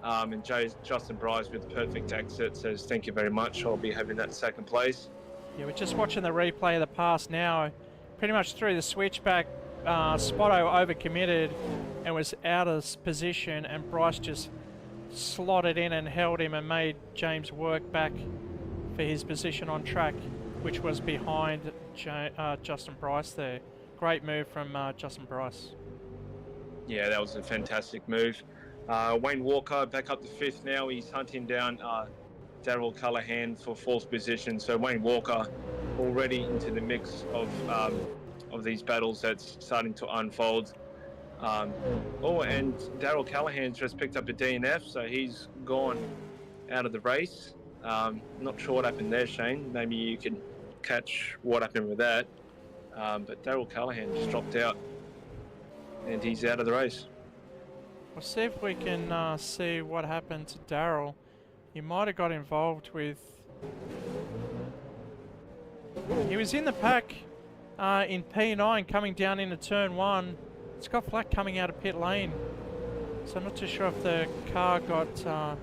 And Justin Bryce with the perfect exit says, thank you very much, I'll be having that second place. Yeah, we're just watching the replay of the pass now. Pretty much through the switchback, Spotto overcommitted and was out of position, and Bryce just slotted in and held him and made James work back for his position on track, which was behind Justin Bryce there. Great move from Justin Bryce. Yeah, that was a fantastic move. Wayne Walker back up to 5th now. He's hunting down Darryl Callahan for 4th position. So Wayne Walker already into the mix of these battles that's starting to unfold. And Darryl Callahan's just picked up a DNF, so he's gone out of the race. Not sure what happened there, Shane. Maybe you can catch what happened with that. But Darryl Callahan just dropped out, and he's out of the race. We'll see if we can see what happened to Darryl. He might have got involved with... He was in the pack in P9 coming down into turn 1. Scott Flack coming out of pit lane. So I'm not too sure if the car got...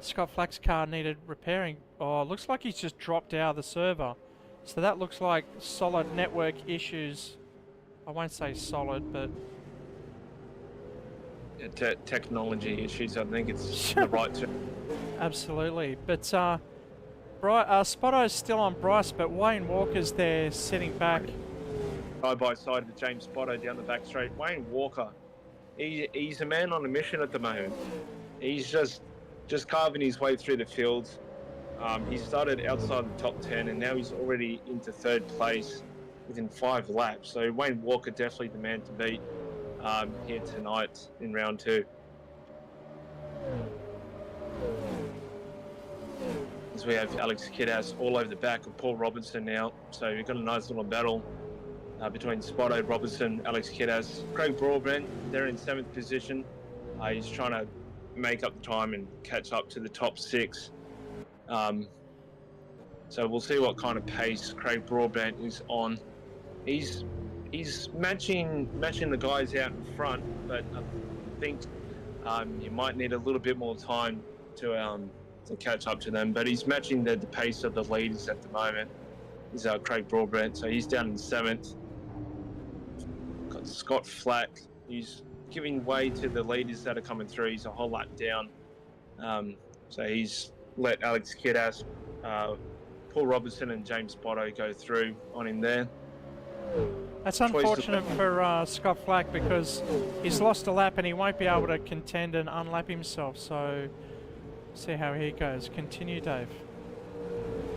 Scott Flack's car needed repairing. Oh, it looks like he's just dropped out of the server. So that looks like solid network issues. I won't say solid, but... technology issues, I think it's the right term. Absolutely. But Spotto's still on Bryce, but Wayne Walker's there sitting back. Side by side with James Spotto down the back straight. Wayne Walker, he's a man on a mission at the moment. He's just carving his way through the field. He started outside the top 10, and now he's already into 3rd place within 5 laps. So Wayne Walker definitely the man to beat here tonight in round 2. As we have Alex Kiddas all over the back of Paul Robinson now. So we've got a nice little battle between Spotto, Robinson, Alex Kiddas. Craig Broadbent, they're in 7th position. He's trying to make up the time and catch up to the top 6. So we'll see what kind of pace Craig Broadbent is on. He's matching the guys out in front, but I think you might need a little bit more time to catch up to them. But he's matching the pace of the leaders at the moment. Is Craig Broadbent, so he's down in 7th. Got Scott Flack. He's giving way to the leaders that are coming through. He's a whole lap down. So he's let Alex Kiddas, Paul Robinson and James Spotto go through on him there. That's unfortunate for Scott Flack, because he's lost a lap and he won't be able to contend and unlap himself. So see how he goes. Continue, Dave.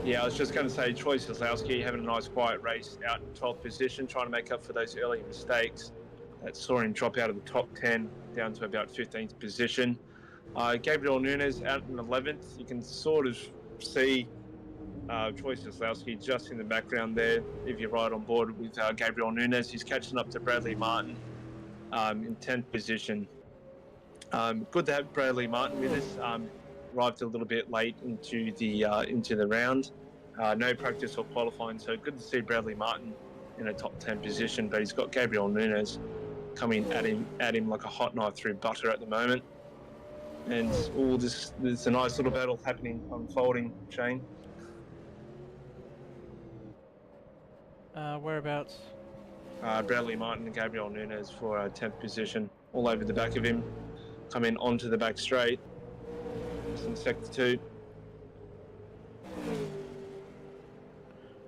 Yeah, I was just going to say, Troy Kozlowski having a nice quiet race out in 12th position, trying to make up for those early mistakes. that saw him drop out of the top 10 down to about 15th position. Gabriel Nunes out in 11th. You can sort of see Troy Soslowski just in the background there. If you're right on board with Gabriel Nunes, he's catching up to Bradley Martin in 10th position. Good to have Bradley Martin with us. Arrived a little bit late into the round. No practice or qualifying, so good to see Bradley Martin in a top 10 position. But he's got Gabriel Nunes coming at him like a hot knife through butter at the moment. And there's a nice little battle unfolding, Shane. Whereabouts? Bradley Martin and Gabriel Nunes for 10th position, all over the back of him, coming onto the back straight. It's in sector 2.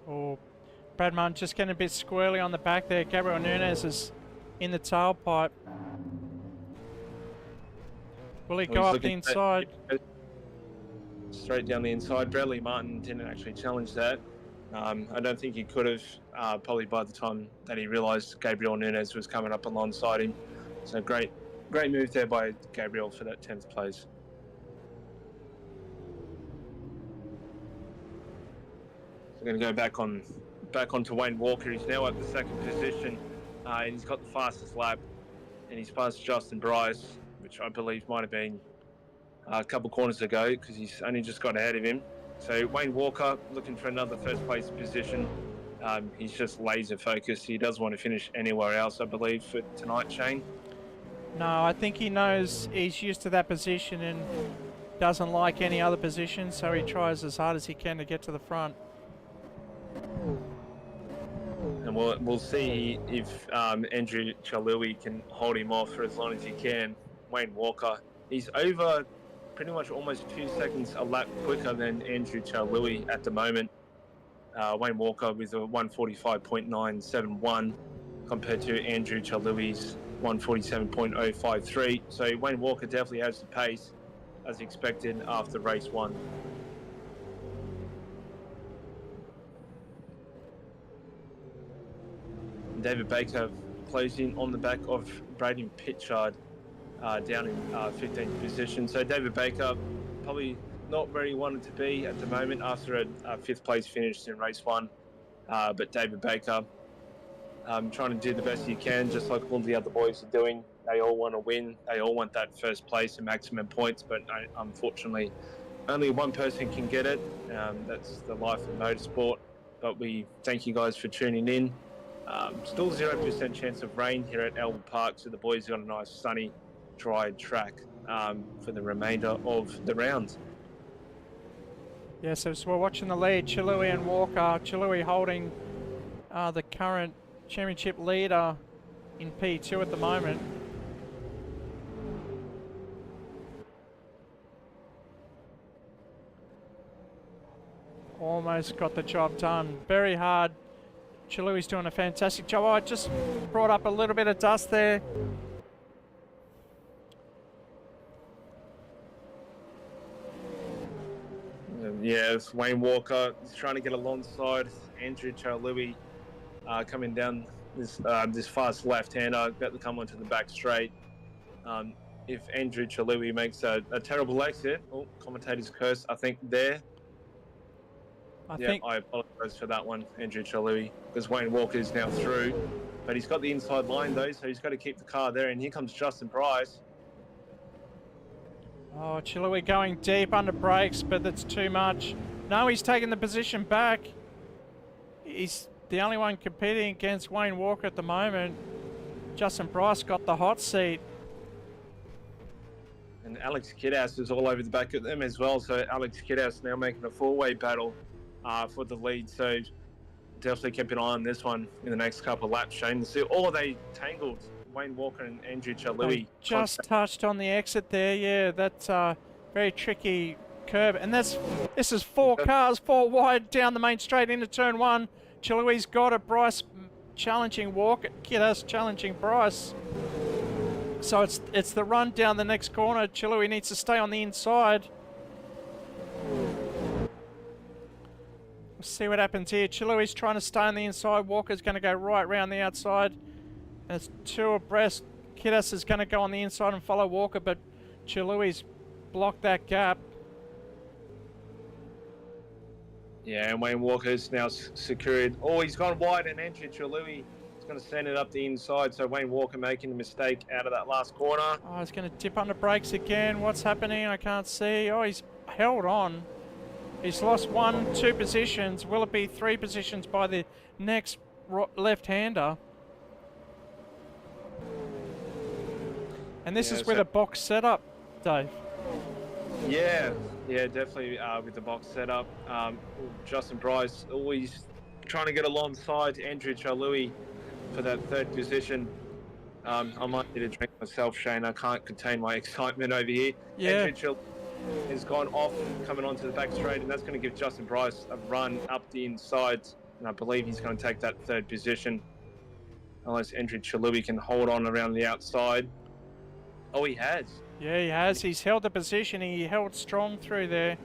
Oh, Brad Martin just getting a bit squirrely on the back there. Gabriel Nunes is in the tailpipe. Will he go up the inside? Straight down the inside. Bradley Martin didn't actually challenge that. I don't think he could have, probably by the time that he realised Gabriel Nunes was coming up alongside him. So great move there by Gabriel for that 10th place. We're going to go back onto Wayne Walker. He's now at the 2nd position, and he's got the fastest lap, and he's passed Justin Bryce, which I believe might have been a couple corners ago because he's only just got ahead of him. So Wayne Walker looking for another first place position. He's just laser focused. He doesn't want to finish anywhere else, I believe, for tonight, Shane. No, I think he knows he's used to that position and doesn't like any other position, so he tries as hard as he can to get to the front. And we'll see if Andrew Chalui can hold him off for as long as he can. Wayne Walker, he's over pretty much almost 2 seconds a lap quicker than Andrew Chalui at the moment. Wayne Walker with a 145.971 compared to Andrew Chalui's 147.053. So Wayne Walker definitely has the pace as expected after race 1. David Baker closing on the back of Braden Pitchard down in 15th position. So David Baker probably not where he wanted to be at the moment after a 5th place finish in race 1. But David Baker trying to do the best he can, just like all the other boys are doing. They all want to win. They all want that first place and maximum points, but unfortunately only one person can get it. That's the life of motorsport. But we thank you guys for tuning in. Still 0% chance of rain here at Albert Park, so the boys got a nice sunny, dry track for the remainder of the round. Yeah, so we're watching the lead, Chalui and Walker. Chalui holding the current championship leader in P2 at the moment. Almost got the job done. Very hard. Chalui's doing a fantastic job. Oh, I just brought up a little bit of dust there. Yeah, it's Wayne Walker. He's trying to get alongside Andrew Chalui coming down this fast left-hander, about to come onto the back straight. If Andrew Chalui makes a terrible exit, commentator's curse, I think there. I apologise for that one, Andrew Chalui, because Wayne Walker is now through. But he's got the inside line, though, so he's got to keep the car there. And here comes Justin Price. Oh, Chalui going deep under brakes, but that's too much. No, he's taking the position back. He's the only one competing against Wayne Walker at the moment. Justin Price got the hot seat. And Alex Kidhouse is all over the back of them as well. So Alex Kidhouse now making a four-way battle for the lead. So definitely keep an eye on this one in the next couple of laps, Shane. See, are they tangled? Wayne Walker and Andrew Chalui. Just touched on the exit there. Yeah, that's a very tricky curb. And this is 4 cars, 4 wide down the main straight into turn 1. Chalui's got it. Bryce challenging Walker. Kidhouse challenging Bryce. So it's the run down the next corner. Chalui needs to stay on the inside. We'll see what happens here. Chalui's trying to stay on the inside. Walker's going to go right round the outside. And it's 2 abreast. Kiddas is going to go on the inside and follow Walker, but Chilui's blocked that gap. Yeah, and Wayne Walker's now secured. Oh, he's gone wide, and Andrew Chilui is going to send it up the inside. So Wayne Walker making a mistake out of that last corner. Oh, he's going to dip under brakes again. What's happening? I can't see. Oh, he's held on. He's lost 1, 2 positions. Will it be 3 positions by the next left-hander? And this is with a box setup, Dave. Yeah, definitely with the box setup. Justin Bryce always trying to get alongside Andrew Chalui for that 3rd position. I might need a drink myself, Shane. I can't contain my excitement over here. Yeah. Andrew Chalui has gone off, coming onto the back straight, and that's going to give Justin Bryce a run up the inside. And I believe he's going to take that 3rd position, unless Andrew Chalui can hold on around the outside. Oh, he has. Yeah, he has. He's held the position. He held strong through there.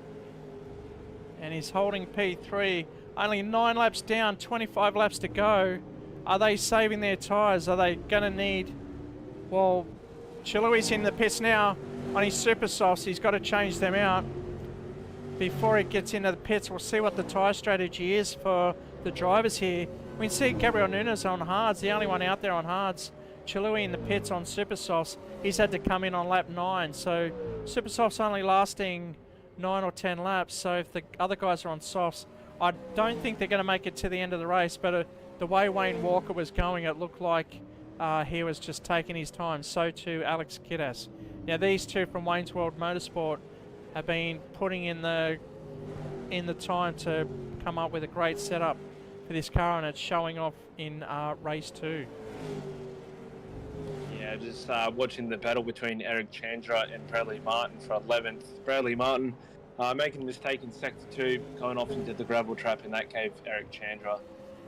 And he's holding P3. Only 9 laps down, 25 laps to go. Are they saving their tyres? Are they going to need... Well, Chilui's in the pits now on his super softs. He's got to change them out before he gets into the pits. We'll see what the tyre strategy is for the drivers here. We can see Gabriel Nunes on hards, the only one out there on hards. Chilui in the pits on super softs. He's had to come in on lap 9, so super softs only lasting 9 or 10 laps. So if the other guys are on softs, I don't think they're going to make it to the end of the race. But the way Wayne Walker was going, it looked like he was just taking his time. So too Alex Kiddas. Now these two from Wayne's World Motorsport have been putting in the time to come up with a great setup for this car, and it's showing off in race 2. Yeah, just watching the battle between Eric Chandra and Bradley Martin for 11th. Bradley Martin making a mistake in sector 2, going off into the gravel trap, and that gave Eric Chandra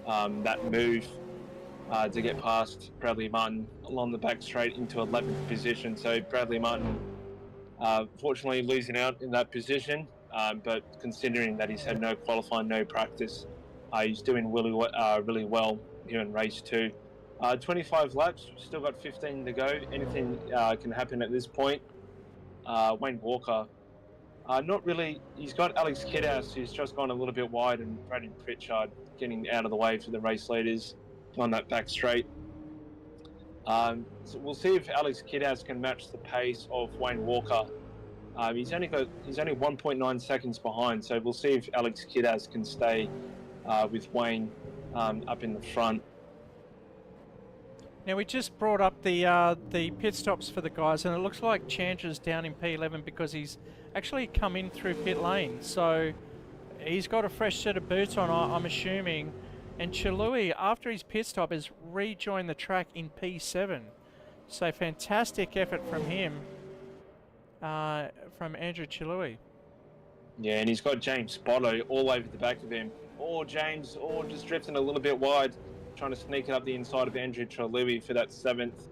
that move to get past Bradley Martin along the back straight into 11th position. So Bradley Martin fortunately losing out in that position, but considering that he's had no qualifying, no practice, he's doing really well here in race 2. 25 laps, still got 15 to go. Anything can happen at this point. Wayne Walker, not really. He's got Alex Kidhouse, who's just gone a little bit wide, and Brandon Pritchard getting out of the way for the race leaders on that back straight. So we'll see if Alex Kidhouse can match the pace of Wayne Walker. He's only 1.9 seconds behind, so we'll see if Alex Kidhouse can stay with Wayne up in the front. Now we just brought up the pit stops for the guys, and it looks like Chandra's down in P11 because he's actually come in through pit lane. So he's got a fresh set of boots on, I'm assuming. And Chilui, after his pit stop, has rejoined the track in P7. So fantastic effort from him, from Andrew Chilui. Yeah, and he's got James Spotto all over the back of him. James, just drifting a little bit wide, trying to sneak it up the inside of Andrew Chilui for that 7th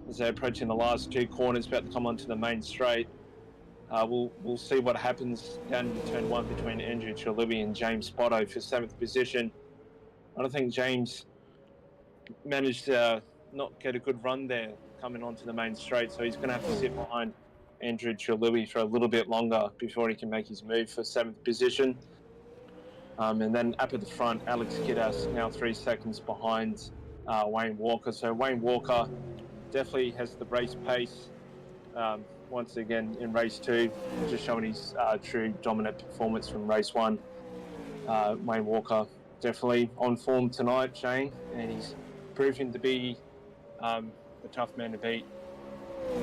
as they're approaching the last 2 corners, about to come onto the main straight. We'll see what happens down in turn 1 between Andrew Chilui and James Spotto for 7th position. I don't think James managed to not get a good run there coming onto the main straight, so he's going to have to sit behind Andrew Chilui for a little bit longer before he can make his move for 7th position. And then up at the front, Alex Kiddas now 3 seconds behind Wayne Walker. So Wayne Walker definitely has the race pace once again in race 2, just showing his true dominant performance from race 1. Wayne Walker definitely on form tonight, Shane, and he's proving to be a tough man to beat.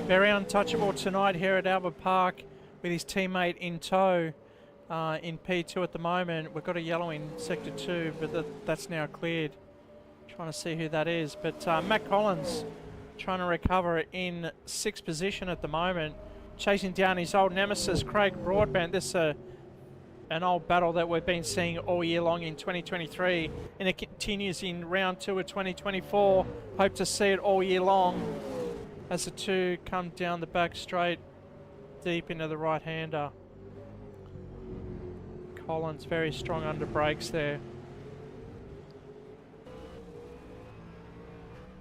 Very untouchable tonight here at Albert Park with his teammate in tow. In P2 at the moment. We've got a yellow in sector 2, but that's now cleared. Trying to see who that is, but Matt Collins trying to recover in 6th position at the moment, chasing down his old nemesis Craig Broadbent. This is an old battle that we've been seeing all year long in 2023, and it continues in round 2 of 2024. Hope to see it all year long as the two come down the back straight deep into the right-hander. Collins very strong under brakes there.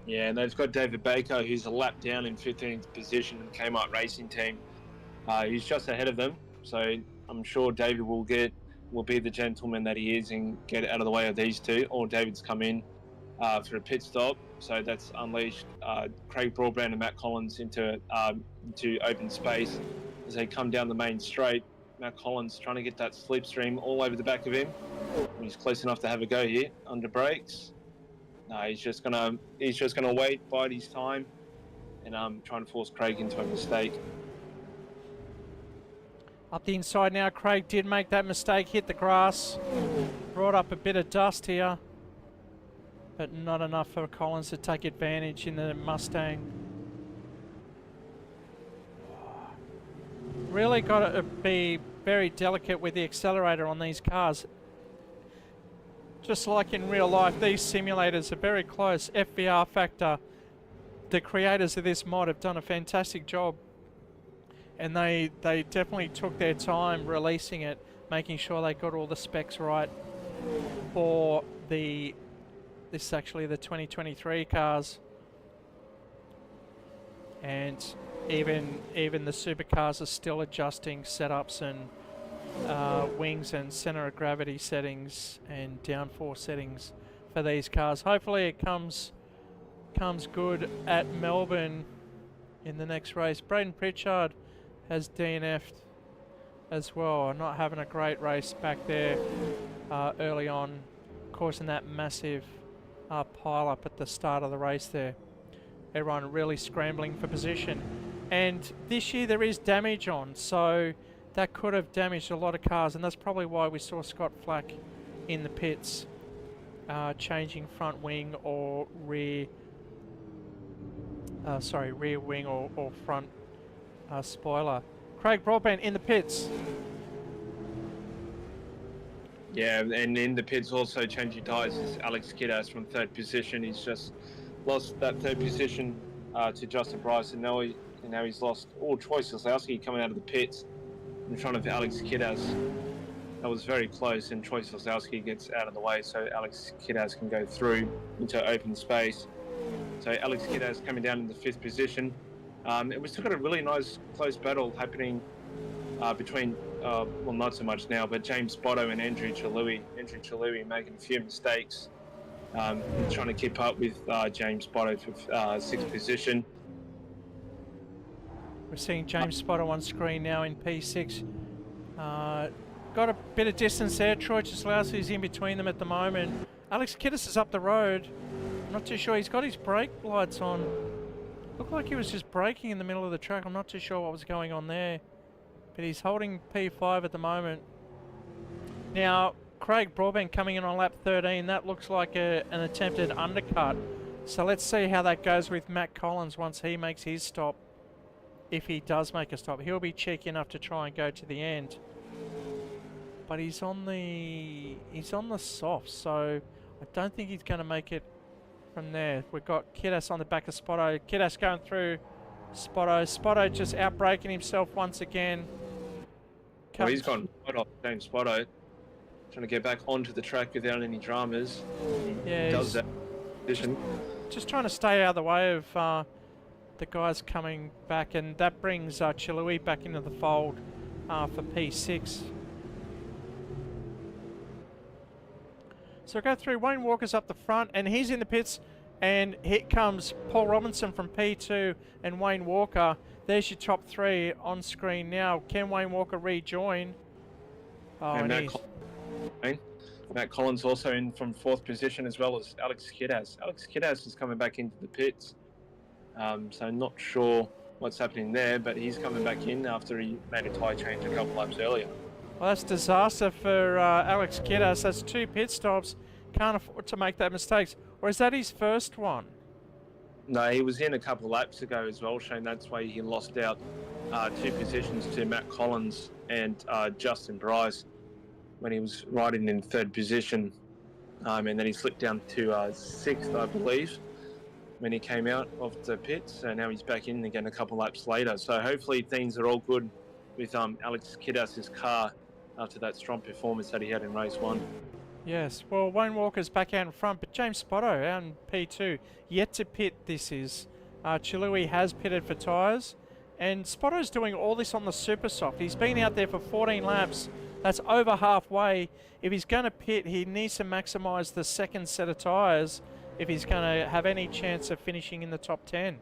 Yeah, and they've got David Baker, who's a lap down in 15th position in the Kmart Racing Team. He's just ahead of them, so I'm sure David will be the gentleman that he is and get out of the way of these two. Or David's come in for a pit stop, so that's unleashed Craig Broadband and Matt Collins into open space as they come down the main straight. Matt Collins trying to get that slipstream all over the back of him. He's close enough to have a go here under brakes. No, he's just gonna wait, bide his time, and trying to force Craig into a mistake. Up the inside now, Craig did make that mistake, hit the grass, brought up a bit of dust here, but not enough for Collins to take advantage in the Mustang. Really got to be very delicate with the accelerator on these cars. Just like in real life, these simulators are very close. FVR Factor, the creators of this mod have done a fantastic job. And they definitely took their time releasing it, making sure they got all the specs right for this is actually the 2023 cars. And even the supercars are still adjusting setups and wings and center of gravity settings and downforce settings for these cars. Hopefully it comes good at Melbourne in the next race. Braden Pritchard has DNF'd as well, not having a great race back there early on, causing that massive pile up at the start of the race there. Everyone really scrambling for position. And this year there is damage on, so that could have damaged a lot of cars, and that's probably why we saw Scott Flack in the pits changing front wing or rear wing or front spoiler. Craig Broadband in the pits. Yeah, and in the pits also changing tyres is Alex Kiddas from third position. He's just lost that third position to Justin Bryce, and now he's lost Troy Sosowski coming out of the pits in front of Alex Kiddas. That was very close, and Troy Sosowski gets out of the way so Alex Kiddas can go through into open space. So Alex Kiddas coming down in the fifth position. We still got a really nice close battle happening between, well, not so much now, but James Botto and Andrew Chalui. Andrew Chalui making a few mistakes, trying to keep up with James Botto for sixth position. We're seeing James Botto on screen now in P6. Got a bit of distance there. Troy Chislouski's in between them at the moment. Alex Kiddas is up the road. I'm not too sure. He's got his brake lights on. Looked like he was just braking in the middle of the track. I'm not too sure what was going on there. But he's holding P5 at the moment. Now, Craig Broadbent coming in on lap 13. That looks like an attempted undercut. So let's see how that goes with Matt Collins once he makes his stop. If he does make a stop, he'll be cheeky enough to try and go to the end. But he's on the soft, so I don't think he's going to make it from there. We've got Kiddas on the back of Spotto. Kiddas going through Spotto. Spotto just outbraking himself once again. Well, he's gone right off James Spotto, trying to get back onto the track without any dramas. Yeah, he does that position. Just trying to stay out of the way of the guys coming back, and that brings Chalui back into the fold for P6. So go through, Wayne Walker's up the front, and he's in the pits, and here comes Paul Robinson from P2 and Wayne Walker. There's your top three on screen now. Can Wayne Walker rejoin? Oh, and Matt Collins also in from fourth position, as well as Alex Kiddas. Alex Kiddas is coming back into the pits, so not sure what's happening there, but he's coming back in after he made a tyre change a couple laps earlier. Well, that's disaster for Alex Kiddas. That's 2 pit stops. Can't afford to make that mistakes. Or is that his first one? No, he was in a couple of laps ago as well, Shane. That's why he lost out 2 positions to Matt Collins and Justin Bryce when he was riding in third position. And then he slipped down to 6th, I believe, when he came out of the pits. So now he's back in again a couple of laps later. So hopefully things are all good with Alex Kiddas' car after that strong performance that he had in race 1. Yes, well, Wayne Walker's back out in front, but James Spotto out in P2, yet to pit this is. Chilui has pitted for tyres, and Spotto's doing all this on the super soft. He's been out there for 14 laps. That's over halfway. If he's going to pit, he needs to maximise the second set of tyres if he's going to have any chance of finishing in the top 10.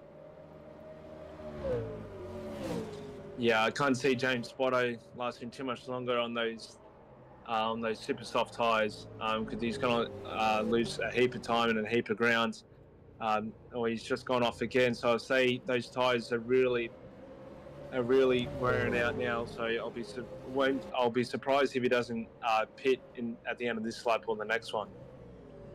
Yeah, I can't see James Spotto lasting too much longer on those super soft tyres because he's going to lose a heap of time and a heap of ground. Or he's just gone off again. So I'll say those tyres are really wearing out now. So I'll be surprised if he doesn't pit at the end of this lap or the next one.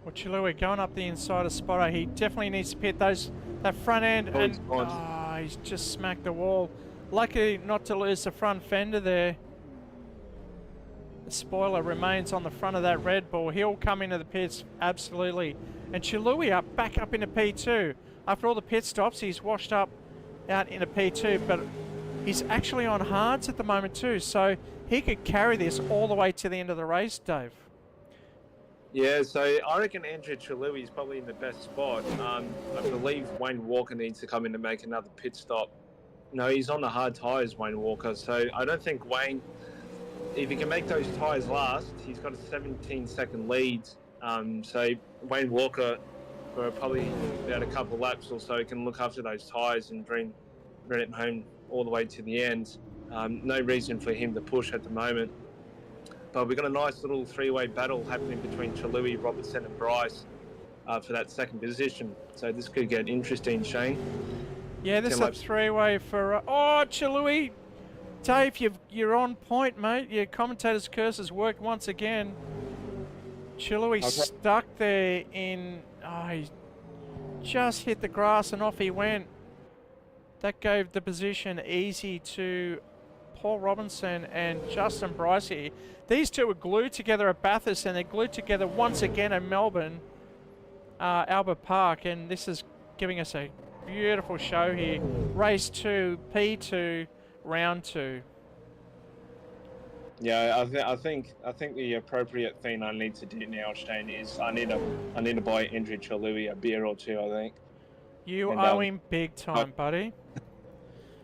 Well, Chilui going up the inside of Spotto. He definitely needs to pit that front end, and he's just smacked the wall. Lucky not to lose the front fender there. The spoiler remains on the front of that Red Bull. He'll come into the pits, absolutely. And Chilui back up into P2. After all the pit stops, he's washed up out into P2, but he's actually on hards at the moment too, so he could carry this all the way to the end of the race, Dave. Yeah, so I reckon Andrew Chilui is probably in the best spot. I believe Wayne Walker needs to come in to make another pit stop. No, he's on the hard tyres, Wayne Walker, so I don't think Wayne... If he can make those tyres last, he's got a 17-second lead. So Wayne Walker, for probably about a couple of laps or so, can look after those tyres and bring it home all the way to the end. No reason for him to push at the moment. But we've got a nice little three-way battle happening between Chilui, Robertson and Bryce for that second position. So this could get interesting, Shane. Yeah, this is a three-way for... oh, Chilui! Dave, you're on point, mate. Your commentator's curse has worked once again. Chilui stuck there in... oh, he just hit the grass and off he went. That gave the position easy to Paul Robinson and Justin Bryce here. These two were glued together at Bathurst, and they're glued together once again in Melbourne, Albert Park, and this is giving us a beautiful show here. Race 2, P2, round 2. Yeah, I think the appropriate thing I need to do now, Shane, is I need to buy Andrew Chilui a beer or two. I think you owe him big time, buddy.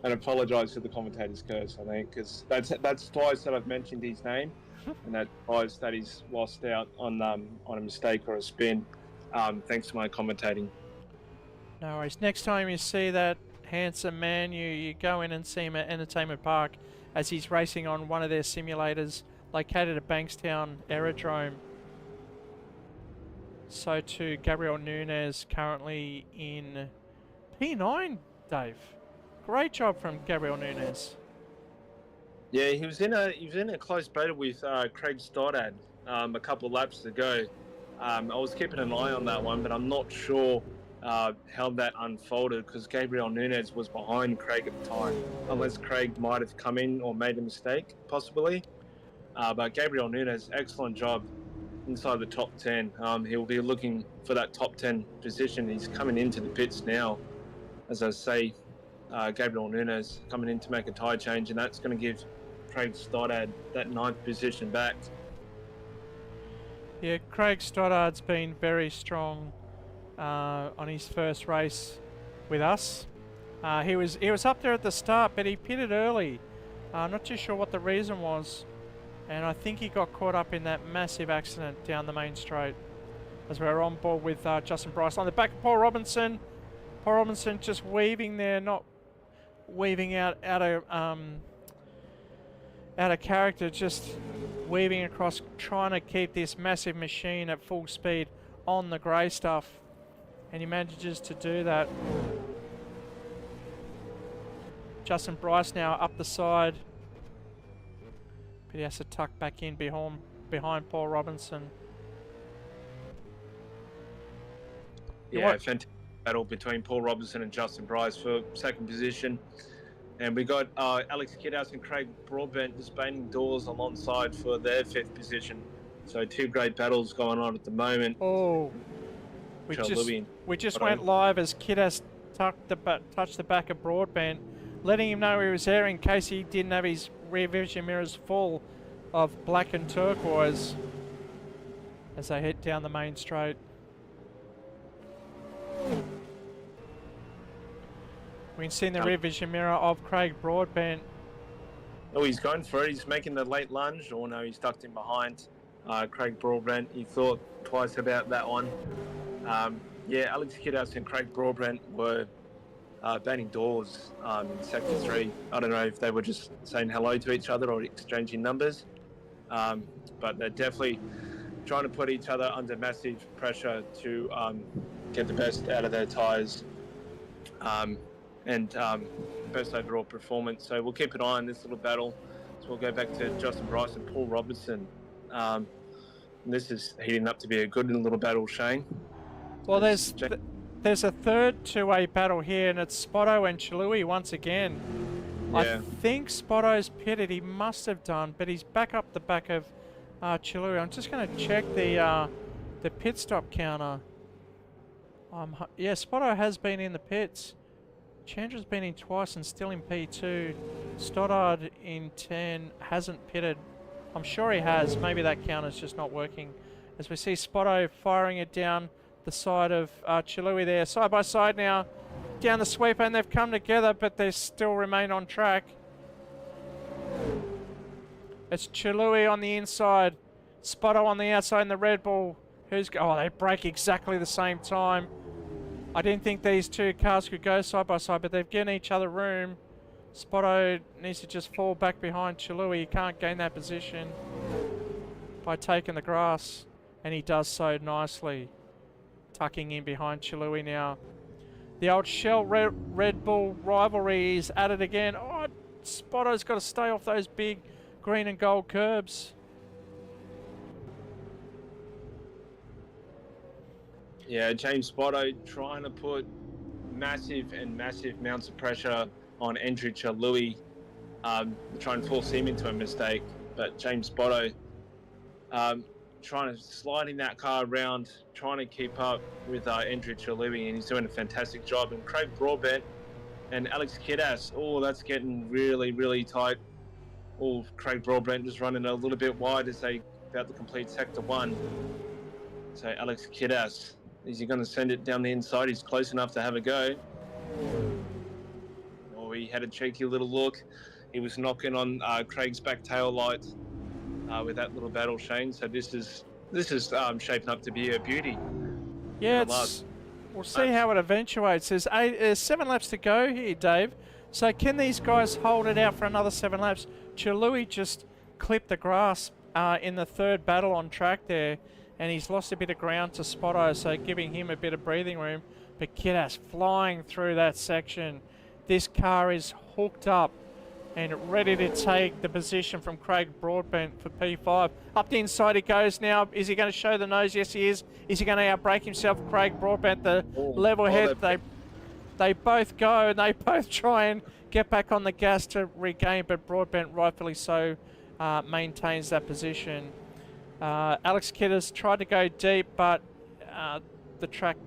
And apologise for the commentator's curse. I think because that's twice that I've mentioned his name, and that's twice that he's lost out on a mistake or a spin, thanks to my commentating. No worries. Next time you see that handsome man, you go in and see him at Entertainment Park as he's racing on one of their simulators located at Bankstown Aerodrome. So too Gabriel Nunes, currently in P9, Dave. Great job from Gabriel Nunes. Yeah, he was in a close battle with Craig Stoddard a couple of laps ago. I was keeping an eye on that one, but I'm not sure how that unfolded because Gabriel Nunes was behind Craig at the time, unless Craig might have come in or made a mistake, possibly. But Gabriel Nunes, excellent job inside the top 10. He'll be looking for that top 10 position. He's coming into the pits now, as I say. Gabriel Nunes coming in to make a tyre change, and that's going to give Craig Stoddard that 9th position back. Yeah, Craig Stoddard's been very strong on his first race with us. He was up there at the start, but he pitted early. Not too sure what the reason was, and I think he got caught up in that massive accident down the main straight. As we're on board with Justin Bryce on the back of Paul Robinson. Paul Robinson just weaving there, not weaving out of character, just weaving across, trying to keep this massive machine at full speed on the grey stuff. And he manages to do that. Justin Bryce now up the side. But he has to tuck back in behind Paul Robinson. Yeah, fantastic battle between Paul Robinson and Justin Bryce for second position. And we got Alex Kidhouse and Craig Broadbent just banging doors alongside for their 5th position. So 2 great battles going on at the moment. Oh. We just went live as Kiddas touched the back of Broadbent, letting him know he was there in case he didn't have his rear vision mirrors full of black and turquoise. as they head down the main straight. We can see in the rear vision mirror of Craig Broadbent. Oh, he's going for it. He's making the late lunge. Oh no, he's tucked in behind Craig Broadbent. He thought twice about that one. Yeah, Alex Kidhouse and Craig Broadbent were banging doors in Sector 3. I don't know if they were just saying hello to each other or exchanging numbers. But they're definitely trying to put each other under massive pressure to get the best out of their tyres. And best overall performance. So we'll keep an eye on this little battle. So we'll go back to Justin Bryce and Paul Robertson. This is heating up to be a good little battle, Shane. Well, there's a third two-way battle here, and it's Spotto and Chalui once again. Yeah. I think Spotto's pitted. He must have done, but he's back up the back of Chalui. I'm just going to check the pit stop counter. Yeah, Spotto has been in the pits. Chandra's been in twice and still in P2. Stoddard in 10 hasn't pitted. I'm sure he has. Maybe that counter's just not working. As we see Spotto firing it down the side of Chalui there. Side by side now. Down the sweeper, and they've come together, but they still remain on track. It's Chalui on the inside. Spotto on the outside in the Red Bull. Oh, they break exactly the same time. I didn't think these two cars could go side by side, but they've given each other room. Spotto needs to just fall back behind Chalui. He can't gain that position by taking the grass, and he does so nicely. Tucking in behind Chalui now. The old Shell Red Bull rivalry is at it again. Oh, Spotto's got to stay off those big green and gold curbs. Yeah, James Spotto trying to put massive amounts of pressure on Andrew Chalui, trying to force him into a mistake. But James Spotto trying to sliding that car around, trying to keep up with Andrew Chalui, and he's doing a fantastic job. And Craig Broadbent and Alex Kidhouse, oh, that's getting really tight. Oh, Craig Broadbent just running a little bit wide as they about to complete Sector 1. So Alex Kidhouse, is he going to send it down the inside? He's close enough to have a go. Oh, he had a cheeky little look. He was knocking on Craig's back tail light with that little battle, Shane. So this is shaping up to be a beauty. Yeah, we'll see how it eventuates. There's 7 laps to go here, Dave. So can these guys hold it out for another 7 laps? Chalui just clipped the grass in the third battle on track there, and he's lost a bit of ground to Spotto, so giving him a bit of breathing room. But Kidhouse flying through that section. This car is hooked up and ready to take the position from Craig Broadbent for P5. Up the inside he goes now. Is he going to show the nose? Yes, he is. Is he going to outbrake himself? Craig Broadbent, the level head. They both go, and they both try and get back on the gas to regain, but Broadbent, rightfully so, maintains that position. Alex Kidder's tried to go deep, but the track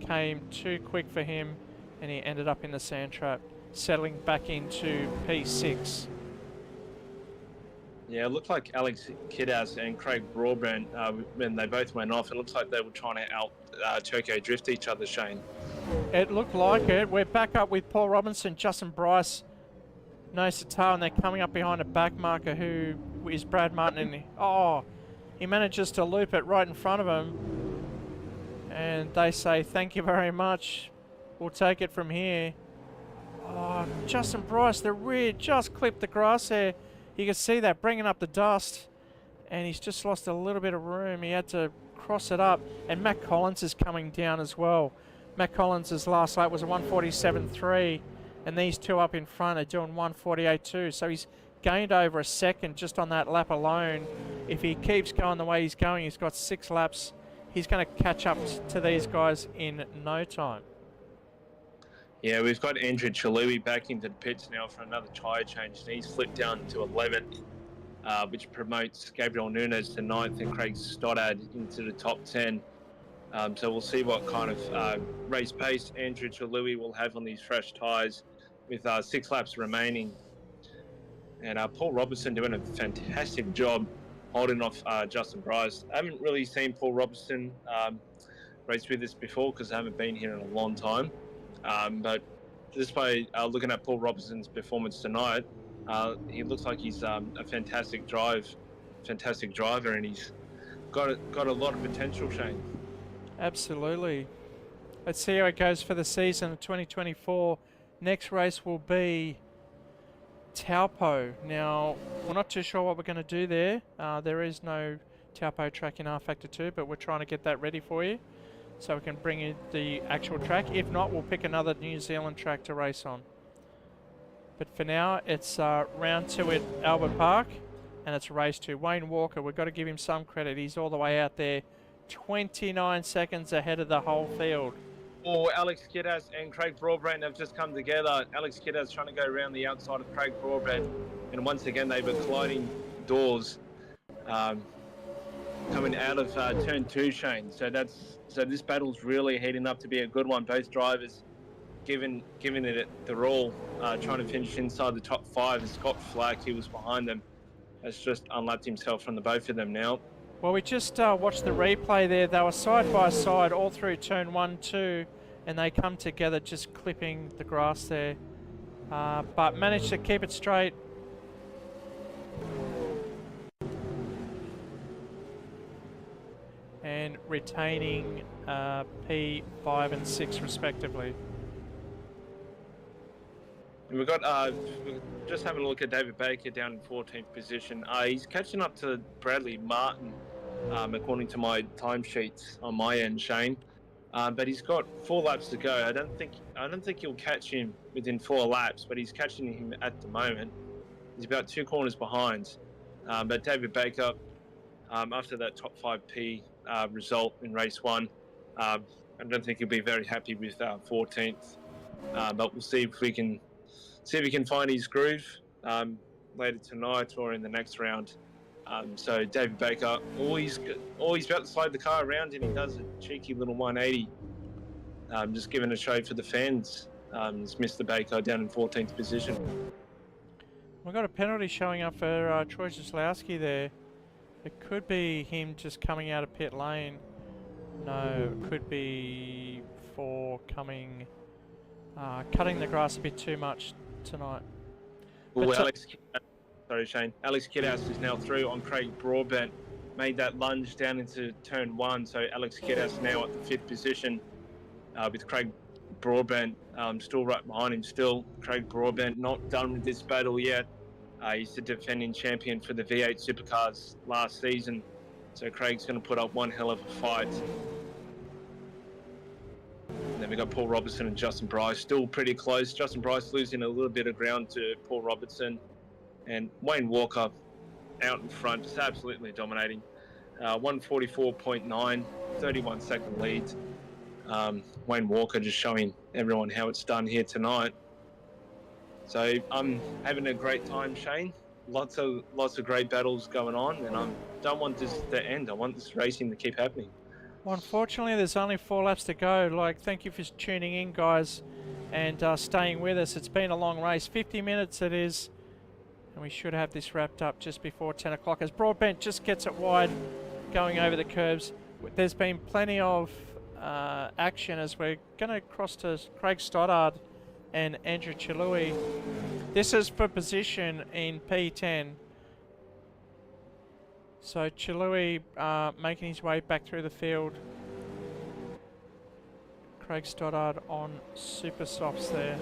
came too quick for him, and he ended up in the sand trap, settling back into P6. Yeah, it looked like Alex Kidhouse and Craig Broadbent, when they both went off, it looks like they were trying to out-Tokyo drift each other, Shane. It looked like it. We're back up with Paul Robinson, Justin Bryce, nose to tail, and they're coming up behind a back marker who is Brad Martin. And he manages to loop it right in front of him. And they say, thank you very much. We'll take it from here. Oh, Justin Bryce, the rear just clipped the grass there. You can see that bringing up the dust. And he's just lost a little bit of room. He had to cross it up. And Matt Collins is coming down as well. Matt Collins' last lap was a 147.3. And these two up in front are doing 148.2. So he's gained over a second just on that lap alone. If he keeps going the way he's going, he's got 6 laps. He's going to catch up to these guys in no time. Yeah, we've got Andrew Chalui back into the pits now for another tyre change. And he's flipped down to 11th, which promotes Gabriel Nunes to 9th and Craig Stoddard into the top 10. So we'll see what kind of race pace Andrew Chalui will have on these fresh tyres with 6 laps remaining. And Paul Robertson doing a fantastic job holding off Justin Bryce. I haven't really seen Paul Robertson race with us before because I haven't been here in a long time. But just by looking at Paul Robertson's performance tonight, he looks like he's a fantastic driver, and he's got a lot of potential, Shane. Absolutely. Let's see how it goes for the season of 2024. Next race will be Taupo. Now, we're not too sure what we're going to do there. There is no Taupo track in R Factor 2, but we're trying to get that ready for you so we can bring you the actual track. If not, we'll pick another New Zealand track to race on. But for now, it's round 2 at Albert Park, and it's race 2. Wayne Walker, we've got to give him some credit. He's all the way out there, 29 seconds ahead of the whole field. Oh, Alex Kiddas and Craig Broadbent have just come together. Alex Kiddas trying to go around the outside of Craig Broadbent, and once again they were colliding doors coming out of turn 2, Shane. So this battle's really heating up to be a good one. Both drivers giving it their all, trying to finish inside the top 5. And Scott Flack, he was behind them, has just unlapped himself from the both of them now. Well, we just watched the replay there. They were side by side all through turn 1, 2, and they come together just clipping the grass there. But managed to keep it straight. And retaining P5 and 6 respectively. And we've got just having a look at David Baker down in 14th position. He's catching up to Bradley Martin, according to my timesheets on my end, Shane. But he's got 4 laps to go. I don't think he'll catch him within 4 laps, but he's catching him at the moment. He's about 2 corners behind. But David Baker, after that top 5P result in race 1, I don't think he'll be very happy with 14th. But we'll see if we can find his groove later tonight or in the next round. So David Baker, he's about to slide the car around, and he does a cheeky little 180. Just giving a show for the fans. It's Mr. Baker down in 14th position. We've got a penalty showing up for Troy Zaslowski there. It could be him just coming out of pit lane. No, it could be for cutting the grass a bit too much tonight. Well, sorry, Shane. Alex Kidhouse is now through on Craig Broadbent. Made that lunge down into turn 1, so Alex Kidhouse now at the 5th position with Craig Broadbent still right behind him. Still, Craig Broadbent not done with this battle yet. He's the defending champion for the V8 Supercars last season, so Craig's going to put up one hell of a fight. And then we got Paul Robertson and Justin Bryce, still pretty close. Justin Bryce losing a little bit of ground to Paul Robertson, and Wayne Walker out in front, just absolutely dominating. 144.9, 31-second lead. Wayne Walker just showing everyone how it's done here tonight. So I'm having a great time, Shane. Lots of great battles going on, and I don't want this to end. I want this racing to keep happening. Well, unfortunately, there's only 4 laps to go. Thank you for tuning in, guys, and staying with us. It's been a long race. 50 minutes it is, and we should have this wrapped up just before 10 o'clock as Broadbent just gets it wide going over the curbs. There's been plenty of action as we're going to cross to Craig Stoddard and Andrew Chilui. This is for position in P10. So Chilui making his way back through the field. Craig Stoddard on super softs there.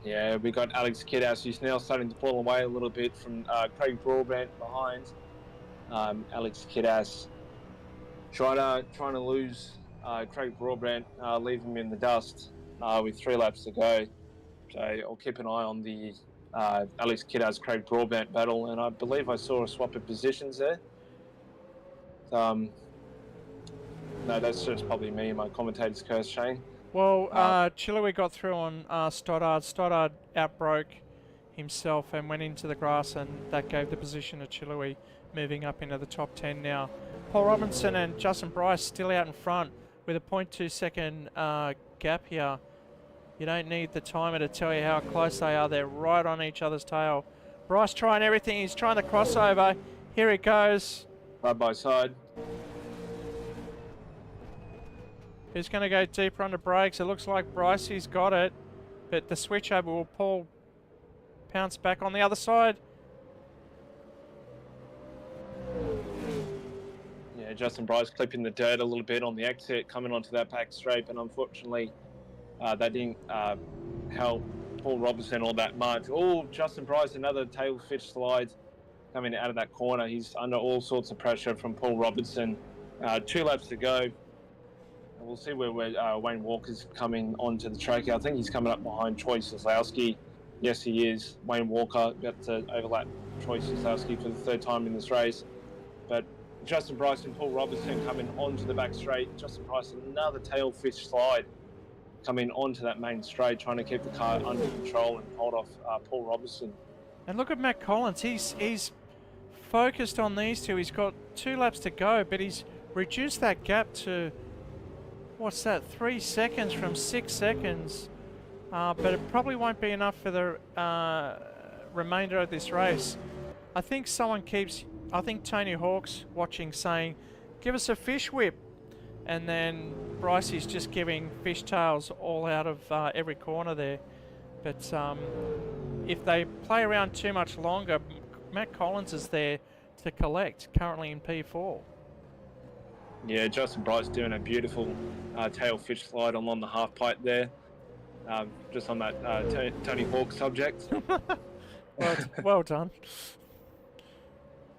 Yeah, we got Alex Kidhouse, who's now starting to pull away a little bit from Craig Broadbent behind. Alex Kidhouse trying to lose Craig Broadbent, leave him in the dust with 3 laps to go. So I'll keep an eye on the Alex Kidhouse Craig Broadbent battle, and I believe I saw a swap of positions there. No, that's just probably me and my commentator's curse, Shane. Well, Chilui got through on Stoddard. Stoddard outbroke himself and went into the grass, and that gave the position to Chilui, moving up into the top 10 now. Paul Robinson and Justin Bryce still out in front with a 0.2 second gap here. You don't need the timer to tell you how close they are. They're right on each other's tail. Bryce trying everything. He's trying the crossover. Here it goes. Side by side. Who's going to go deeper on the brakes? It looks like Brycey's got it. But the switch over will Paul pounce back on the other side. Yeah, Justin Bryce clipping the dirt a little bit on the exit, coming onto that back straight, but unfortunately that didn't help Paul Robertson all that much. Oh, Justin Bryce, another tail fish slide coming out of that corner. He's under all sorts of pressure from Paul Robertson. 2 laps to go. We'll see where Wayne Walker's coming onto the track. I think he's coming up behind Troy Sosowski. Yes, he is. Wayne Walker about to overlap Troy Sosowski for the 3rd time in this race. But Justin Bryce and Paul Robertson coming onto the back straight. Justin Bryce, another tail fish slide coming onto that main straight, trying to keep the car under control and hold off Paul Robertson. And look at Matt Collins. He's focused on these two. He's got 2 laps to go, but he's reduced that gap to, what's that, 3 seconds from 6 seconds. But it probably won't be enough for the remainder of this race. I think Tony Hawk's watching saying, give us a fish whip. And then Bryce is just giving fishtails all out of every corner there. But if they play around too much longer, Matt Collins is there to collect, currently in P4. Yeah, Justin Bryce doing a beautiful tail fish slide along the half pipe there. Just on that Tony Hawk subject. Well done.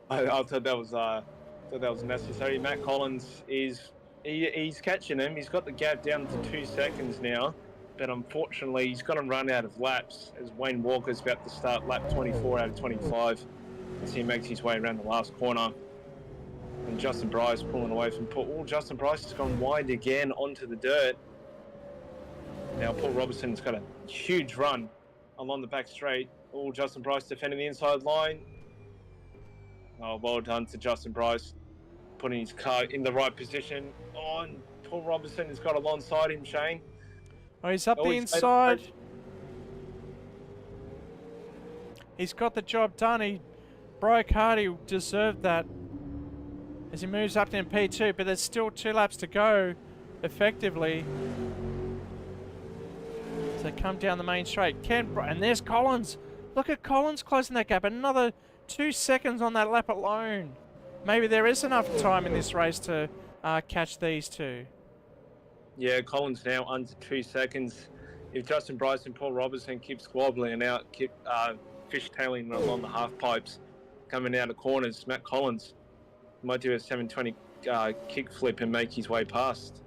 I thought that was necessary. Matt Collins he's catching him. He's got the gap down to 2 seconds now, but unfortunately he's got to run out of laps as Wayne Walker's about to start lap 24 out of 25 as he makes his way around the last corner. And Justin Bryce pulling away from Paul. Oh, Justin Bryce has gone wide again onto the dirt. Now Paul Robertson's got a huge run along the back straight. Oh, Justin Bryce defending the inside line. Oh, well done to Justin Bryce, putting his car in the right position. Oh, and Paul Robertson has got alongside him, Shane. Oh, he's up the inside. He's got the job done. He broke hard. He deserved that as he moves up to P2, but there's still 2 laps to go effectively. So come down the main straight. And there's Collins. Look at Collins closing that gap. Another 2 seconds on that lap alone. Maybe there is enough time in this race to catch these two. Yeah, Collins now under 2 seconds. If Justin Bryce and Paul Robertson keep squabbling out, keep fishtailing along the half pipes, coming out of corners, Matt Collins might do a 720 kick flip and make his way past.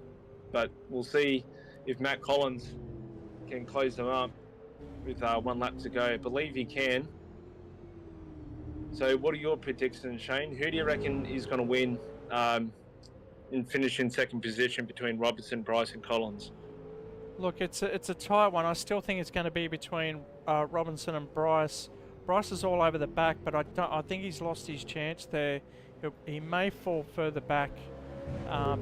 But we'll see if Matt Collins can close them up with 1 lap to go. I believe he can. So what are your predictions, Shane? Who do you reckon is going to win and finish in 2nd position between Robertson, Bryce and Collins? Look, it's a tight one. I still think it's going to be between Robinson and Bryce. Bryce is all over the back, but I think he's lost his chance there. He may fall further back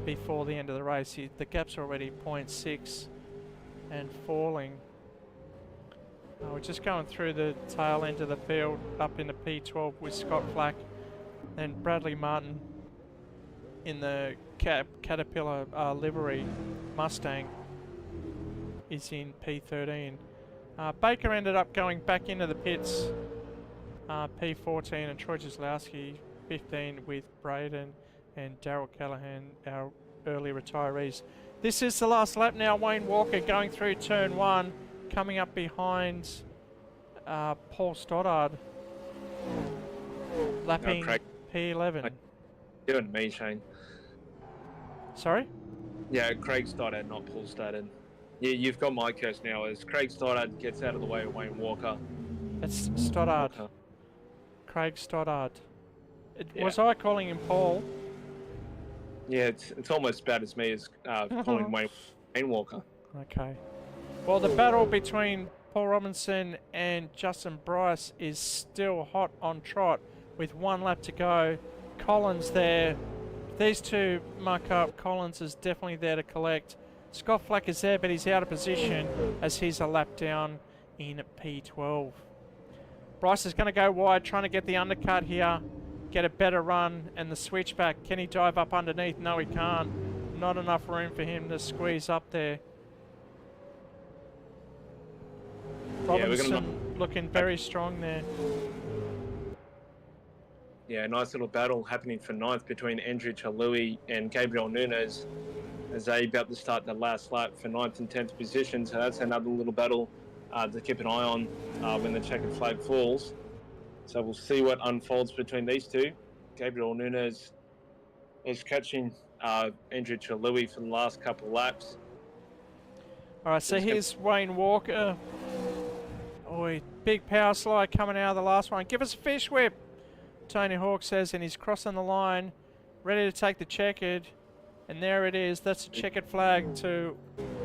before the end of the race. The gap's already 0.6 and falling. We're just going through the tail end of the field up into P12 with Scott Flack and Bradley Martin in the Caterpillar livery Mustang is in P13. Baker ended up going back into the pits, P14, and Troy Jaslowski 15 with Braden and Darryl Callahan, our early retirees. This is the last lap now. Wayne Walker going through turn 1, coming up behind Paul Stoddard, lapping P11. Doing me, Shane. Sorry? Yeah, Craig Stoddard, not Paul Stoddard. Yeah, you've got my curse now as Craig Stoddard gets out of the way of Wayne Walker. It's Stoddard. Craig Stoddard. Was I calling him Paul? Yeah, it's almost as bad as me as calling Wayne Walker. Okay. Well, the battle between Paul Robinson and Justin Bryce is still hot on trot with 1 lap to go. Collins there. If these two muck up, Collins is definitely there to collect. Scott Flack is there, but he's out of position as he's a lap down in P12. Bryce is going to go wide, trying to get the undercut here, get a better run, and the switchback. Can he dive up underneath? No, he can't. Not enough room for him to squeeze up there. Robinson looking very strong there. Yeah, nice little battle happening for ninth between Andrew Chalui and Gabriel Nunes as they about to start the last lap for 9th and 10th position. So that's another little battle to keep an eye on when the checkered flag falls. So we'll see what unfolds between these two. Gabriel Nunes is catching Andrew Chalui for the last couple of laps. All right, so here's Wayne Walker. Oh, big power slide coming out of the last one. Give us a fish whip, Tony Hawk says, and he's crossing the line, ready to take the checkered. And there it is. That's a checkered flag to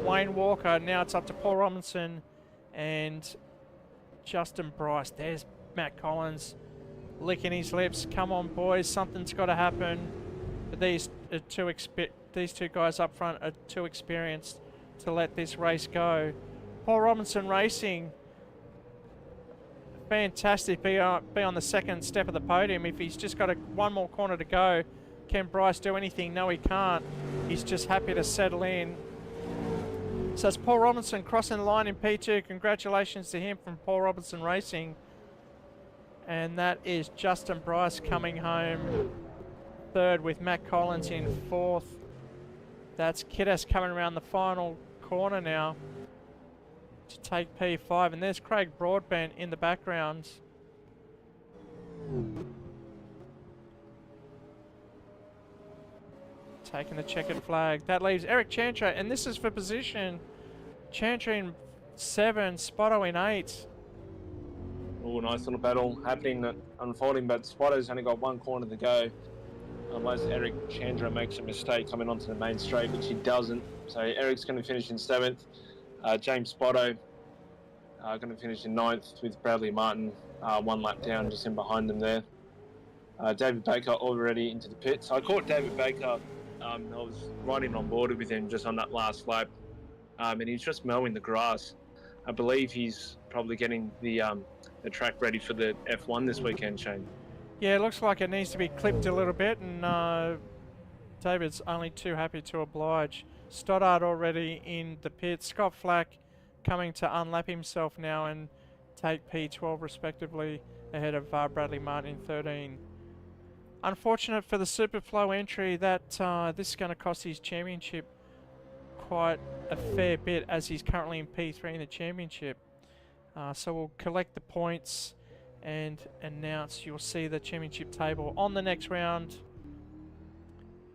Wayne Walker. Now it's up to Paul Robinson and Justin Bryce. There's Matt Collins licking his lips. Come on, boys, something's got to happen. But these two guys up front are too experienced to let this race go. Paul Robinson Racing, fantastic. Be on the second step of the podium. If he's just got one more corner to go, can Bryce do anything? No, he can't. He's just happy to settle in. So it's Paul Robinson crossing the line in P2. Congratulations to him from Paul Robinson Racing. And that is Justin Bryce coming home third with Matt Collins in fourth. That's Kiddas coming around the final corner now to take P5. And there's Craig Broadbent in the background. Taking the checkered flag. That leaves Eric Chantra, and this is for position. Chantra in 7, Spotto in 8. Oh, nice little battle happening, unfolding, but Spotto's only got one corner to go. Unless Eric Chandra makes a mistake coming onto the main straight, which he doesn't. So Eric's going to finish in 7th. James Spotto going to finish in 9th with Bradley Martin one lap down, just in behind them there. David Baker already into the pits. I caught David Baker. I was riding on board with him just on that last lap, and he's just mowing the grass. I believe he's probably getting the track ready for the F1 this weekend, Shane. Yeah, it looks like it needs to be clipped a little bit, and David's only too happy to oblige. Stoddard already in the pit. Scott Flack coming to unlap himself now and take P12 respectively ahead of Bradley Martin in 13. Unfortunate for the Superflow entry that this is going to cost his championship quite a fair bit, as he's currently in P3 in the championship. So we'll collect the points and announce. You'll see the championship table on the next round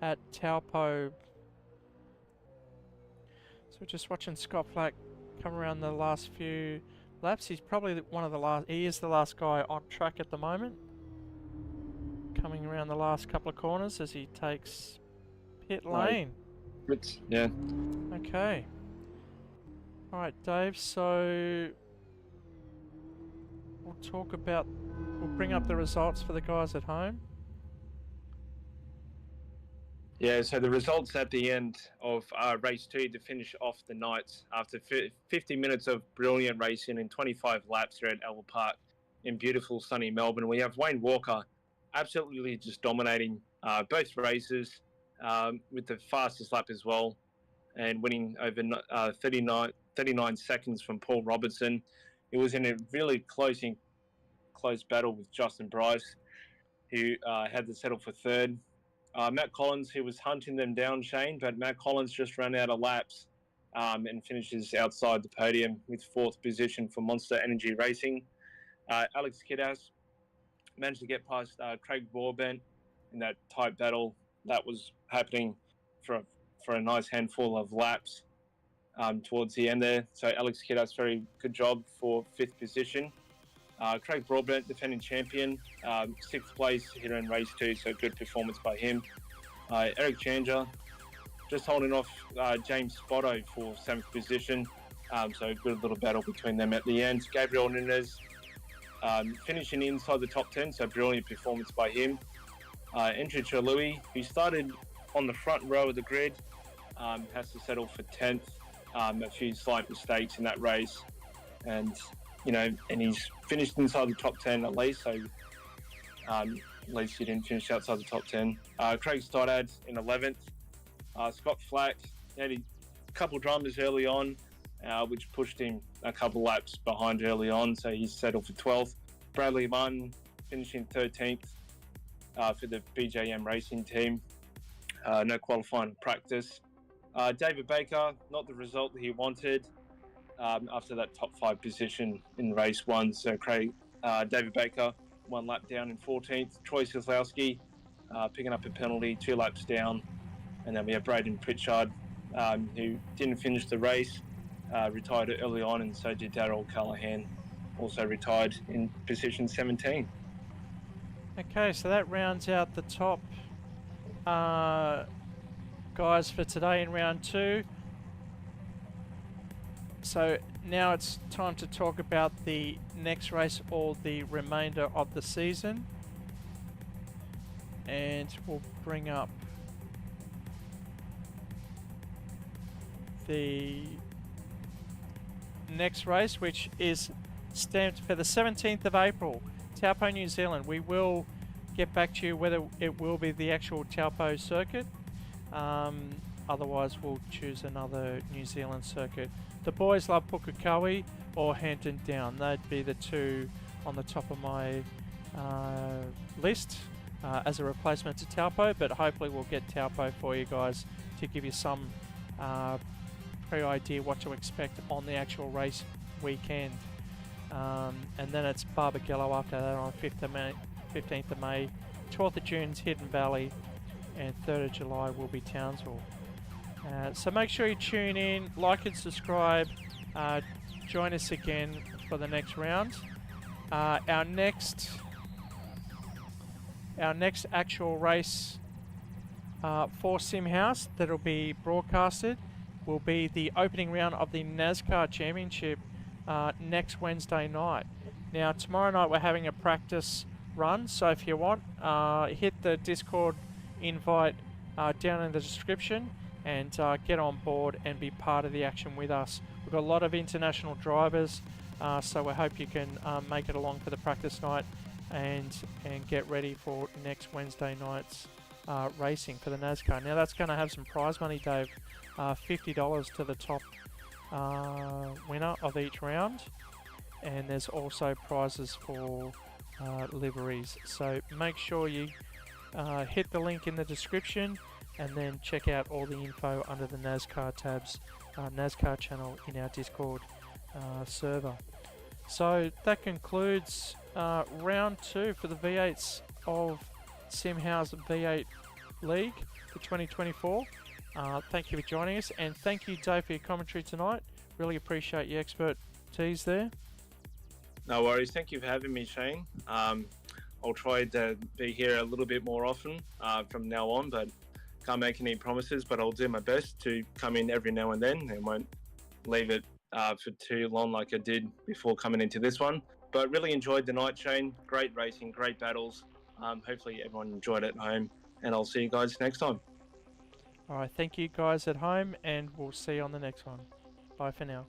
at Taupo. So we're just watching Scott Flack come around the last few laps. He's probably one of the last. He is the last guy on track at the moment. Coming around the last couple of corners as he takes pit lane. Yeah. Okay. All right, Dave. So we'll bring up the results for the guys at home. Yeah, so the results at the end of race 2 to finish off the night after 50 minutes of brilliant racing and 25 laps here at Albert Park in beautiful sunny Melbourne. We have Wayne Walker absolutely just dominating both races with the fastest lap as well, and winning over 39 seconds from Paul Robinson. It was in a really close battle with Justin Bryce, who had to settle for third. Matt Collins, who was hunting them down, Shane, but Matt Collins just ran out of laps and finishes outside the podium with 4th position for Monster Energy Racing. Alex Kiddas managed to get past Craig Broadbent in that tight battle that was happening for a nice handful of laps towards the end there. So Alex Kiddas, very good job for 5th position. Craig Broadbent, defending champion, 6th place here in race 2, so good performance by him. Eric Chandra just holding off James Spotto for 7th position, so a good little battle between them at the end. Gabriel Nunes finishing inside the top 10, so brilliant performance by him. Andrew Chalui, who started on the front row of the grid, has to settle for 10th. A few slight mistakes in that race, and and he's finished inside the top 10 at least. So at least he didn't finish outside the top 10. Craig Stoddard in 11th. Scott Flack had a couple dramas early on, which pushed him a couple laps behind early on, so he's settled for 12th. Bradley Martin finishing 13th for the BJM racing team. No qualifying practice. David Baker, not the result that he wanted after that top 5 position in race 1. So David Baker 1 lap down in 14th. Troy Kozlowski picking up a penalty 2 laps down. And then we have Braden Pritchard, who didn't finish the race, retired early on, and so did Darryl Callahan, also retired in position 17. Okay, so that rounds out the top guys for today in round 2. So now it's time to talk about the next race or the remainder of the season. And we'll bring up the next race, which is stamped for the 17th of April, Taupo, New Zealand. We will get back to you whether it will be the actual Taupo circuit. Otherwise, we'll choose another New Zealand circuit. The boys love Pukekohe or Hampton Down. They'd be the two on the top of my list as a replacement to Taupo, but hopefully we'll get Taupo for you guys to give you some pre-idea what to expect on the actual race weekend. And then it's Barbagallo after that on 15th of May, 12th of June's Hidden Valley, and 3rd of July will be Townsville. So make sure you tune in, like and subscribe. Join us again for the next round. Our next actual race for SimHaus that'll be broadcasted will be the opening round of the NASCAR Championship next Wednesday night. Now tomorrow night we're having a practice run, so if you want, hit the Discord invite down in the description and get on board and be part of the action with us. We've got a lot of international drivers, so we hope you can make it along for the practice night and get ready for next Wednesday night's racing for the NASCAR. Now that's going to have some prize money, Dave. $50 to the top winner of each round, and there's also prizes for liveries. So make sure you hit the link in the description and then check out all the info under the NASCAR tabs, NASCAR channel in our Discord server. So that concludes round 2 for the V8s of SimHaus V8 League for 2024. Thank you for joining us, and thank you, Dave, for your commentary tonight. Really appreciate your expertise there. No worries. Thank you for having me, Shane. I'll try to be here a little bit more often from now on, but can't make any promises, but I'll do my best to come in every now and then and won't leave it for too long like I did before coming into this one. But really enjoyed the night, Shane. Great racing, great battles. Hopefully everyone enjoyed it at home, and I'll see you guys next time. All right, thank you guys at home, and we'll see you on the next one. Bye for now.